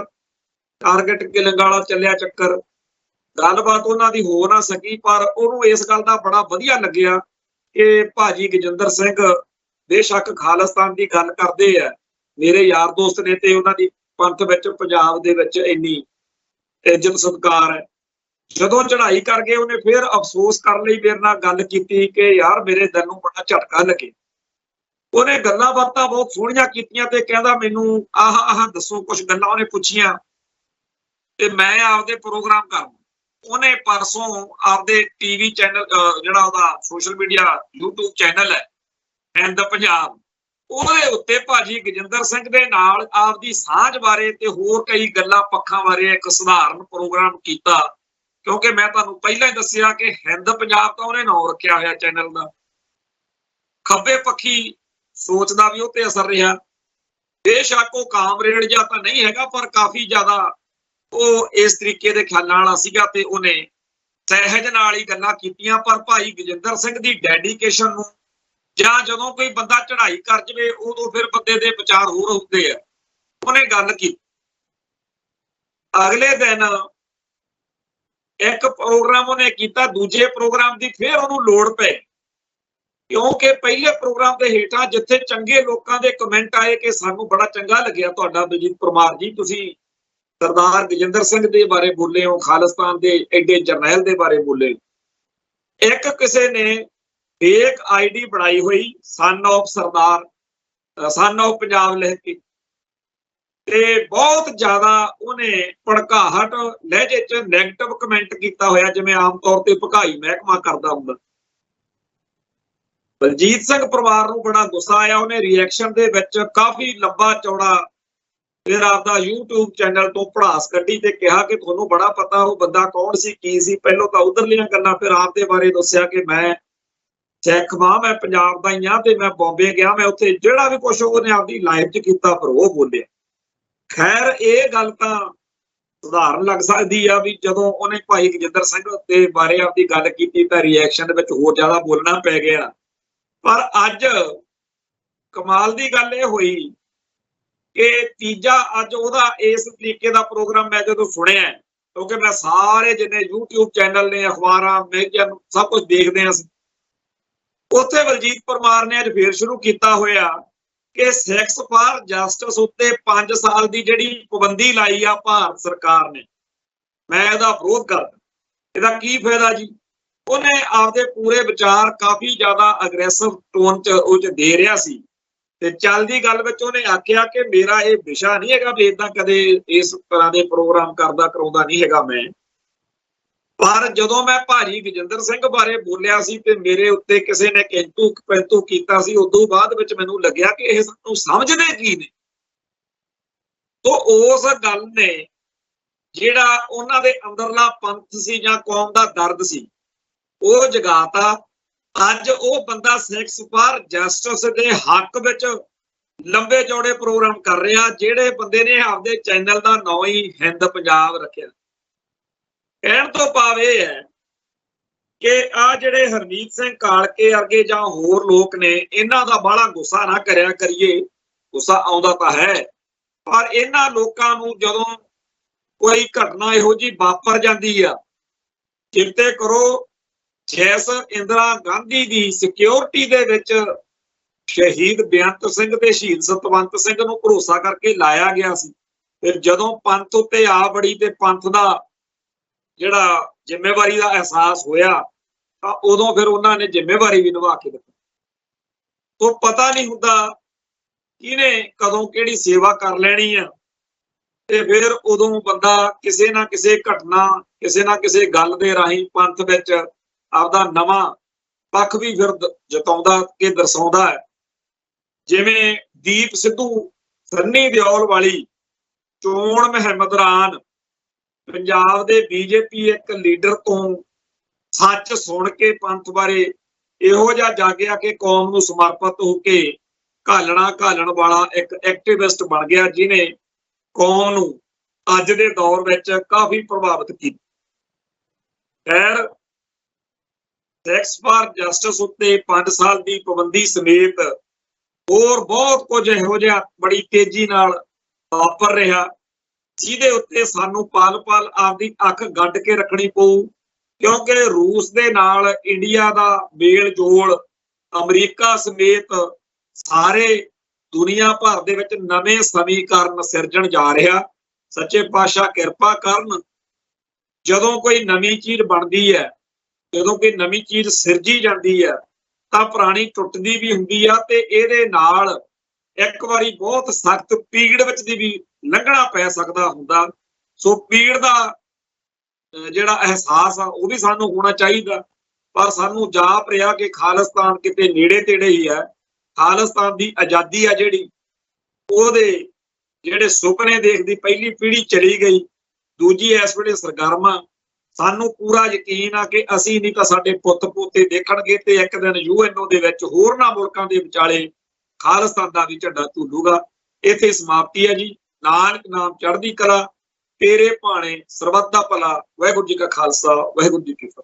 ਟਾਰਗੇਟ ਕਿਲਿੰਗ ਵਾਲਾ ਚੱਲਿਆ ਚੱਕਰ, ਗੱਲਬਾਤ ਉਹਨਾਂ ਦੀ ਹੋ ਨਾ ਸਕੀ। ਪਰ ਉਹਨੂੰ ਇਸ ਗੱਲ ਦਾ ਬੜਾ ਵਧੀਆ ਲੱਗਿਆ ਕਿ ਭਾਜੀ ਗਜਿੰਦਰ ਸਿੰਘ ਬੇਸ਼ੱਕ ਖਾਲਿਸਤਾਨ ਦੀ ਗੱਲ ਕਰਦੇ ਆ, ਮੇਰੇ ਯਾਰ ਦੋਸਤ ਨੇ, ਤੇ ਉਹਨਾਂ ਦੀ ਪੰਥ ਵਿੱਚ, ਪੰਜਾਬ ਦੇ ਵਿੱਚ ਇੰਨੀ ਇੱਜ਼ਤ ਸਤਿਕਾਰ ਹੈ। ਜਦੋਂ ਚੜ੍ਹਾਈ ਕਰ ਗਏ, ਉਹਨੇ ਫਿਰ ਅਫਸੋਸ ਕਰਨ ਲਈ ਮੇਰੇ ਨਾਲ ਗੱਲ ਕੀਤੀ ਕਿ ਯਾਰ ਮੇਰੇ ਦਿਲ ਨੂੰ ਬੜਾ ਝਟਕਾ ਲੱਗੇ। ਉਹਨੇ ਗੱਲਾਂ ਬਾਤਾਂ ਬਹੁਤ ਸੋਹਣੀਆਂ ਕੀਤੀਆਂ ਤੇ ਕਹਿੰਦਾ ਮੈਨੂੰ ਆਹ ਦੱਸੋ, ਕੁਝ ਗੱਲਾਂ ਉਹਨੇ ਪੁੱਛੀਆਂ ਤੇ ਮੈਂ ਆਪਦੇ ਪ੍ਰੋਗਰਾਮ ਕਰਾਂ। ਉਹਨੇ ਪਰਸੋਂ ਆਪਦੇ ਟੀਵੀ ਚੈਨਲ, ਜਿਹੜਾ ਉਹਦਾ ਸੋਸ਼ਲ ਮੀਡੀਆ YouTube ਚੈਨਲ ਹੈ ਹਿੰਦ ਪੰਜਾਬ, ਉਹਦੇ ਉੱਤੇ ਭਾਜੀ ਗਜਿੰਦਰ ਸਿੰਘ ਦੇ ਨਾਲ ਆਪਦੀ ਸਾਂਝ ਬਾਰੇ ਤੇ ਹੋਰ ਕਈ ਗੱਲਾਂ ਪੱਖਾਂ ਬਾਰੇ ਇੱਕ ਸਧਾਰਨ ਪ੍ਰੋਗਰਾਮ ਕੀਤਾ। ਕਿਉਂਕਿ ਮੈਂ ਤੁਹਾਨੂੰ ਪਹਿਲਾਂ ਹੀ ਦੱਸਿਆ ਕਿ ਹਿੰਦ ਪੰਜਾਬ ਤਾਂ ਉਹਨੇ ਨਾਂ ਰੱਖਿਆ ਹੋਇਆ ਚੈਨਲ ਦਾ। ਖੱਬੇ ਪੱਖੀ ਸੋਚ ਦਾ ਵੀ ਉਹ ਤੇ ਅਸਰ ਰਿਹਾ। ਬੇਸ਼ੱਕ ਉਹ ਕਾਮਰੇਡ ਜਾਂ ਤਾਂ ਨਹੀਂ ਹੈਗਾ, ਪਰ ਕਾਫੀ ਜ਼ਿਆਦਾ ਉਹ ਇਸ ਤਰੀਕੇ ਦੇ ਖਿਆਲਾਂ ਵਾਲਾ ਸੀਗਾ ਤੇ ਉਹਨੇ ਸਹਿਜ ਨਾਲ ਹੀ ਗੱਲਾਂ ਕੀਤੀਆਂ। ਪਰ ਭਾਈ ਗਜਿੰਦਰ ਸਿੰਘ ਦੀ ਡੈਡੀਕੇਸ਼ਨ ਨੂੰ, ਜਾਂ ਜਦੋਂ ਕੋਈ ਬੰਦਾ ਚੜ੍ਹਾਈ ਕਰ ਜਾਵੇ ਉਦੋਂ ਫਿਰ ਬੰਦੇ ਦੇ ਵਿਚਾਰ ਹੋਰ ਹੁੰਦੇ ਆ, ਉਹਨੇ ਗੱਲ ਕੀਤੀ। ਅਗਲੇ ਦਿਨ ਇੱਕ ਪ੍ਰੋਗਰਾਮ ਉਹਨੇ ਕੀਤਾ, ਦੂਜੇ ਪ੍ਰੋਗਰਾਮ ਦੀ ਫਿਰ ਉਹਨੂੰ ਲੋੜ ਪਈ, ਕਿਉਂਕਿ ਪਹਿਲੇ ਪ੍ਰੋਗਰਾਮ ਦੇ ਹੇਠਾਂ ਜਿੱਥੇ ਚੰਗੇ ਲੋਕਾਂ ਦੇ ਕਮੈਂਟ ਆਏ ਕਿ ਸਾਨੂੰ ਬੜਾ ਚੰਗਾ ਲੱਗਿਆ ਤੁਹਾਡਾ ਬਲਜੀਤ ਪਰਮਾਰ ਜੀ, ਤੁਸੀਂ ਸਰਦਾਰ ਗਜਿੰਦਰ ਸਿੰਘ ਦੇ ਬਾਰੇ ਬੋਲੇ ਹੋ, ਖਾਲਿਸਤਾਨ ਦੇ ਐਡੇ ਜਰਨੈਲ ਦੇ ਬਾਰੇ ਬੋਲੇ। ਇੱਕ ਕਿਸੇ ਨੇ ਫੇਕ ਆਈਡੀ ਬਣਾਈ ਹੋਈ, son of Sardar, son of Punjab ਲਿਖ ਕੇ, ਤੇ ਬਹੁਤ ਜ਼ਿਆਦਾ ਉਹਨੇ ਭੜਕਾਹਟ ਲਹਿਜੇ 'ਚ ਨੈਗੇਟਿਵ ਕਮੈਂਟ ਕੀਤਾ ਹੋਇਆ, ਜਿਵੇਂ ਆਮ ਤੌਰ ਤੇ ਭਕਾਈ ਮਹਿਕਮਾ ਕਰਦਾ ਹੁੰਦਾ। ਬਲਜੀਤ ਸਿੰਘ ਪਰਿਵਾਰ ਨੂੰ ਬੜਾ ਗੁੱਸਾ ਆਇਆ। ਉਹਨੇ ਰਿਐਕਸ਼ਨ ਦੇ ਵਿੱਚ ਕਾਫੀ ਲੰਬਾ ਚੌੜਾ ਫਿਰ ਆਪਦਾ YouTube ਚੈਨਲ ਤੋਂ ਭੜਾਸ ਕੱਢੀ ਤੇ ਕਿਹਾ ਕਿ ਤੁਹਾਨੂੰ ਬੜਾ ਪਤਾ ਉਹ ਬੰਦਾ ਕੌਣ ਸੀ, ਕੀ ਸੀ। ਪਹਿਲਾਂ ਤਾਂ ਉਧਰਲੀਆਂ ਗੱਲਾਂ, ਫਿਰ ਆਪ ਦੇ ਬਾਰੇ ਦੱਸਿਆ ਕਿ ਮੈਂ ਸਿੱਖ ਮਾਂ, ਮੈਂ ਪੰਜਾਬ ਦਾ ਹੀ ਹਾਂ ਤੇ ਮੈਂ ਬੰਬੇ ਗਿਆ, ਮੈਂ ਉੱਥੇ ਜਿਹੜਾ ਵੀ ਕੁਛ ਉਹਨੇ ਆਪਦੀ ਲਾਈਫ 'ਚ ਕੀਤਾ ਪਰ ਉਹ ਬੋਲਿਆ। ਖੈਰ ਇਹ ਗੱਲ ਤਾਂ ਸਧਾਰਨ ਲੱਗ ਸਕਦੀ ਆ ਵੀ ਜਦੋਂ ਉਹਨੇ ਭਾਈ ਗਜਿੰਦਰ ਸਿੰਘ ਦੇ ਬਾਰੇ ਆਪਦੀ ਗੱਲ ਕੀਤੀ ਤਾਂ ਰਿਐਕਸ਼ਨ ਦੇ ਵਿੱਚ ਹੋਰ ਜ਼ਿਆਦਾ ਬੋਲਣਾ ਪੈ ਗਿਆ। ਪਰ ਅੱਜ ਕਮਾਲ ਦੀ ਗੱਲ ਇਹ ਹੋਈ ਕਿ ਤੀਜਾ ਅੱਜ ਉਹਦਾ ਇਸ ਤਰੀਕੇ ਦਾ ਪ੍ਰੋਗਰਾਮ ਮੈਂ ਜਦੋਂ ਸੁਣਿਆ, ਕਿਉਂਕਿ ਮੈਂ ਸਾਰੇ ਜਿੰਨੇ YouTube ਚੈਨਲ ਨੇ, ਅਖਬਾਰਾਂ, ਮੈਗਜ਼ੀਨ ਸਭ ਕੁਝ ਦੇਖਦੇ ਹਾਂ, ਉੱਥੇ ਬਲਜੀਤ ਪਰਮਾਰ ਨੇ ਅੱਜ ਫੇਰ ਸ਼ੁਰੂ ਕੀਤਾ ਹੋਇਆ ਕਿ ਸਿੱਖਸ ਫਾਰ ਜਸਟਿਸ ਉੱਤੇ 5 ਸਾਲ ਦੀ ਜਿਹੜੀ ਪਾਬੰਦੀ ਲਾਈ ਆ ਭਾਰਤ ਸਰਕਾਰ ਨੇ, ਮੈਂ ਇਹਦਾ ਵਿਰੋਧ ਕਰਦਾ। ਇਹਦਾ ਕੀ ਫਾਇਦਾ ਜੀ? ਉਹਨੇ ਆਪਦੇ ਪੂਰੇ ਵਿਚਾਰ ਕਾਫੀ ਜ਼ਿਆਦਾ ਅਗਰੈਸਿਵ ਟੋਨ 'ਚ ਉਹ 'ਚ ਦੇ ਰਿਹਾ ਸੀ ਤੇ ਚੱਲਦੀ ਗੱਲ ਵਿੱਚ ਉਹਨੇ ਆਖਿਆ ਕਿ ਮੇਰਾ ਇਹ ਵਿਸ਼ਾ ਨਹੀਂ ਹੈਗਾ ਵੀ ਏਦਾਂ ਕਦੇ ਇਸ ਤਰ੍ਹਾਂ ਦੇ ਪ੍ਰੋਗਰਾਮ ਕਰਾਉਂਦਾ ਨਹੀਂ ਹੈਗਾ ਮੈਂ। ਪਰ ਜਦੋਂ ਮੈਂ ਭਾਜੀ ਗਜਿੰਦਰ ਸਿੰਘ ਬਾਰੇ ਬੋਲਿਆ ਸੀ ਤੇ ਮੇਰੇ ਉੱਤੇ ਕਿਸੇ ਨੇ ਕਿੰਤੂ ਕੀਤਾ ਸੀ, ਉਦੋਂ ਬਾਅਦ ਵਿੱਚ ਮੈਨੂੰ ਲੱਗਿਆ ਕਿ ਇਹ ਸਾਨੂੰ ਸਮਝਦੇ ਕੀ ਨੇ। ਤੋਂ ਉਸ ਗੱਲ ਨੇ ਜਿਹੜਾ ਉਹਨਾਂ ਦੇ ਅੰਦਰਲਾ ਪੰਥ ਸੀ ਜਾਂ ਕੌਮ ਦਾ ਦਰਦ ਸੀ ਉਹ ਜਗਾਤਾ। ਅੱਜ ਉਹ ਬੰਦਾ ਸਿੱਖਸ ਫਾਰ ਜਸਟਿਸ ਦੇ ਹੱਕ ਵਿੱਚ ਲੰਬੇ ਚੌੜੇ ਪ੍ਰੋਗਰਾਮ ਕਰ ਰਿਹਾ, ਜਿਹੜੇ ਬੰਦੇ ਨੇ ਆਪਦੇ ਚੈਨਲ ਦਾ ਨਾਂ ਹੀ ਹਿੰਦ ਪੰਜਾਬ ਰੱਖਿਆ। ਕਹਿਣ ਤੋਂ ਭਾਵ ਇਹ ਹੈ ਕਿ ਆ ਜਿਹੜੇ ਹਰਮੀਤ ਸਿੰਘ ਕਾਲਕੇ ਵਰਗੇ ਜਾਂ ਹੋਰ ਲੋਕ ਨੇ, ਇਹਨਾਂ ਦਾ ਬਾਹਲਾ ਗੁੱਸਾ ਨਾ ਕਰਿਆ ਕਰੀਏ। ਗੁੱਸਾ ਆਉਂਦਾ ਤਾਂ ਹੈ, ਪਰ ਇਹਨਾਂ ਲੋਕਾਂ ਨੂੰ ਜਦੋਂ ਕੋਈ ਘਟਨਾ ਇਹੋ ਜਿਹੀ ਵਾਪਰ ਜਾਂਦੀ ਆ, ਚਿੰਤੇ ਕਰੋ ਜਿਸ ਇੰਦਰਾ ਗਾਂਧੀ ਦੀ ਸਿਕਿਉਰਿਟੀ ਦੇ ਵਿੱਚ ਸ਼ਹੀਦ ਬੇਅੰਤ ਸਿੰਘ ਤੇ ਸ਼ਹੀਦ ਸਤਵੰਤ ਸਿੰਘ ਨੂੰ ਭਰੋਸਾ ਕਰਕੇ ਲਾਇਆ ਗਿਆ ਸੀ, ਫਿਰ ਜਦੋਂ ਪੰਥ ਉੱਤੇ ਆ ਬੜੀ ਤੇ ਪੰਥ ਦਾ ਜਿਹੜਾ ਜ਼ਿੰਮੇਵਾਰੀ ਦਾ ਅਹਿਸਾਸ ਹੋਇਆ ਤਾਂ ਉਦੋਂ ਫਿਰ ਉਹਨਾਂ ਨੇ ਜ਼ਿੰਮੇਵਾਰੀ ਵੀ ਨਿਭਾ ਕੇ ਦਿੱਤੀ। ਤੋਂ ਪਤਾ ਨਹੀਂ ਹੁੰਦਾ ਕਿਹਨੇ ਕਦੋਂ ਕਿਹੜੀ ਸੇਵਾ ਕਰ ਲੈਣੀ ਆ, ਤੇ ਫਿਰ ਉਦੋਂ ਬੰਦਾ ਕਿਸੇ ਨਾ ਕਿਸੇ ਘਟਨਾ, ਕਿਸੇ ਨਾ ਕਿਸੇ ਗੱਲ ਦੇ ਰਾਹੀਂ ਪੰਥ ਵਿੱਚ ਆਪਦਾ ਨਵਾਂ ਪੱਖ ਵੀ ਫਿਰ ਜਤਾਉਂਦਾ ਕਿ ਦਰਸਾਉਂਦਾ ਹੈ। ਜਿਵੇਂ ਦੀਪ ਸਿੱਧੂ ਸੰਨੀ ਦਿਓਲ ਵਾਲੀ ਚੋਣ ਮੁਹਿੰਮ ਦੌਰਾਨ ਪੰਜਾਬ ਦੇ ਬੀਜੇਪੀ ਇੱਕ ਲੀਡਰ ਤੋਂ ਸੱਚ ਸੁਣ ਕੇ ਪੰਥ ਬਾਰੇ ਇਹੋ ਜਿਹਾ ਜਾਗਿਆ ਕਿ ਕੌਮ ਨੂੰ ਸਮਰਪਿਤ ਹੋ ਕੇ ਘਾਲਣ ਵਾਲਾ ਇੱਕ ਐਕਟਿਵਿਸਟ ਬਣ ਗਿਆ, ਜਿਹਨੇ ਕੌਮ ਨੂੰ ਅੱਜ ਦੇ ਦੌਰ ਵਿੱਚ ਕਾਫੀ ਪ੍ਰਭਾਵਿਤ ਕੀਤਾ। ਖੈਰ, ਸੈਕਸ ਫਾਰ ਜਸਟਿਸ ਉੱਤੇ 5 ਸਾਲ ਦੀ ਪਾਬੰਦੀ ਸਮੇਤ ਹੋਰ ਬਹੁਤ ਕੁਝ ਇਹੋ ਜਿਹਾ ਬੜੀ ਤੇਜ਼ੀ ਨਾਲ ਵਾਪਰ ਰਿਹਾ, ਜਿਹਦੇ ਉੱਤੇ ਸਾਨੂੰ ਪਲ-ਪਲ ਆਪਦੀ ਅੱਖ ਗੱਡ ਕੇ ਰੱਖਣੀ ਪਊ, ਕਿਉਂਕਿ ਰੂਸ ਦੇ ਨਾਲ ਇੰਡੀਆ ਦਾ ਮੇਲ ਜੋਲ ਅਮਰੀਕਾ ਸਮੇਤ ਸਾਰੇ ਦੁਨੀਆ ਭਰ ਦੇ ਵਿੱਚ ਨਵੇਂ ਸਮੀਕਰਨ ਸਿਰਜਣ ਜਾ ਰਿਹਾ। ਸੱਚੇ ਪਾਤਸ਼ਾਹ ਕਿਰਪਾ ਕਰਨ। ਜਦੋਂ ਕੋਈ ਨਵੀਂ ਚੀਜ਼ ਬਣਦੀ ਹੈ, ਜਦੋਂ ਕੋਈ ਨਵੀਂ ਚੀਜ਼ ਸਿਰਜੀ ਜਾਂਦੀ ਹੈ ਤਾਂ ਪੁਰਾਣੀ ਟੁੱਟਦੀ ਵੀ ਹੁੰਦੀ ਆ, ਤੇ ਇਹਦੇ ਨਾਲ ਇੱਕ ਵਾਰੀ ਬਹੁਤ ਸਖਤ ਪੀੜ ਵਿੱਚ ਦੀ ਵੀ ਲੰਘਣਾ ਪੈ ਸਕਦਾ ਹੁੰਦਾ। ਸੋ ਪੀੜ ਦਾ ਜਿਹੜਾ ਅਹਿਸਾਸ ਆ ਉਹ ਵੀ ਸਾਨੂੰ ਹੋਣਾ ਚਾਹੀਦਾ, ਪਰ ਸਾਨੂੰ ਜਾਪ ਰਿਹਾ ਕਿ ਖਾਲਿਸਤਾਨ ਕਿਤੇ ਨੇੜੇ ਤੇੜੇ ਹੀ ਹੈ। ਖਾਲਿਸਤਾਨ ਦੀ ਆਜ਼ਾਦੀ ਆ ਜਿਹੜੀ, ਉਹਦੇ ਜਿਹੜੇ ਸੁਪਨੇ ਦੇਖਦੀ ਪਹਿਲੀ ਪੀੜ੍ਹੀ ਚਲੀ ਗਈ, ਦੂਜੀ ਇਸ ਵੇਲੇ ਸਰਗਰਮ ਆ। ਸਾਨੂੰ ਪੂਰਾ ਯਕੀਨ ਆ ਕਿ ਅਸੀਂ ਨਹੀਂ ਤਾਂ ਸਾਡੇ ਪੁੱਤ ਪੋਤੇ ਦੇਖਣਗੇ, ਤੇ ਇੱਕ ਦਿਨ UNO ਦੇ ਵਿੱਚ ਹੋਰਨਾਂ ਮੁਲਕਾਂ ਦੇ ਵਿਚਾਲੇ ਖਾਲਿਸਤਾਨ ਦਾ ਵੀ ਝੰਡਾ ਝੂਲੂਗਾ। ਇੱਥੇ ਸਮਾਪਤੀ ਹੈ ਜੀ। ਨਾਨਕ ਨਾਮ ਚੜ੍ਹਦੀ ਕਲਾ, ਤੇਰੇ ਭਾਣੇ ਸਰਬੱਤ ਦਾ ਭਲਾ। ਵਾਹਿਗੁਰੂ ਜੀ ਕਾ ਖਾਲਸਾ, ਵਾਹਿਗੁਰੂ ਜੀ ਕੀ ਫਤਿਹ।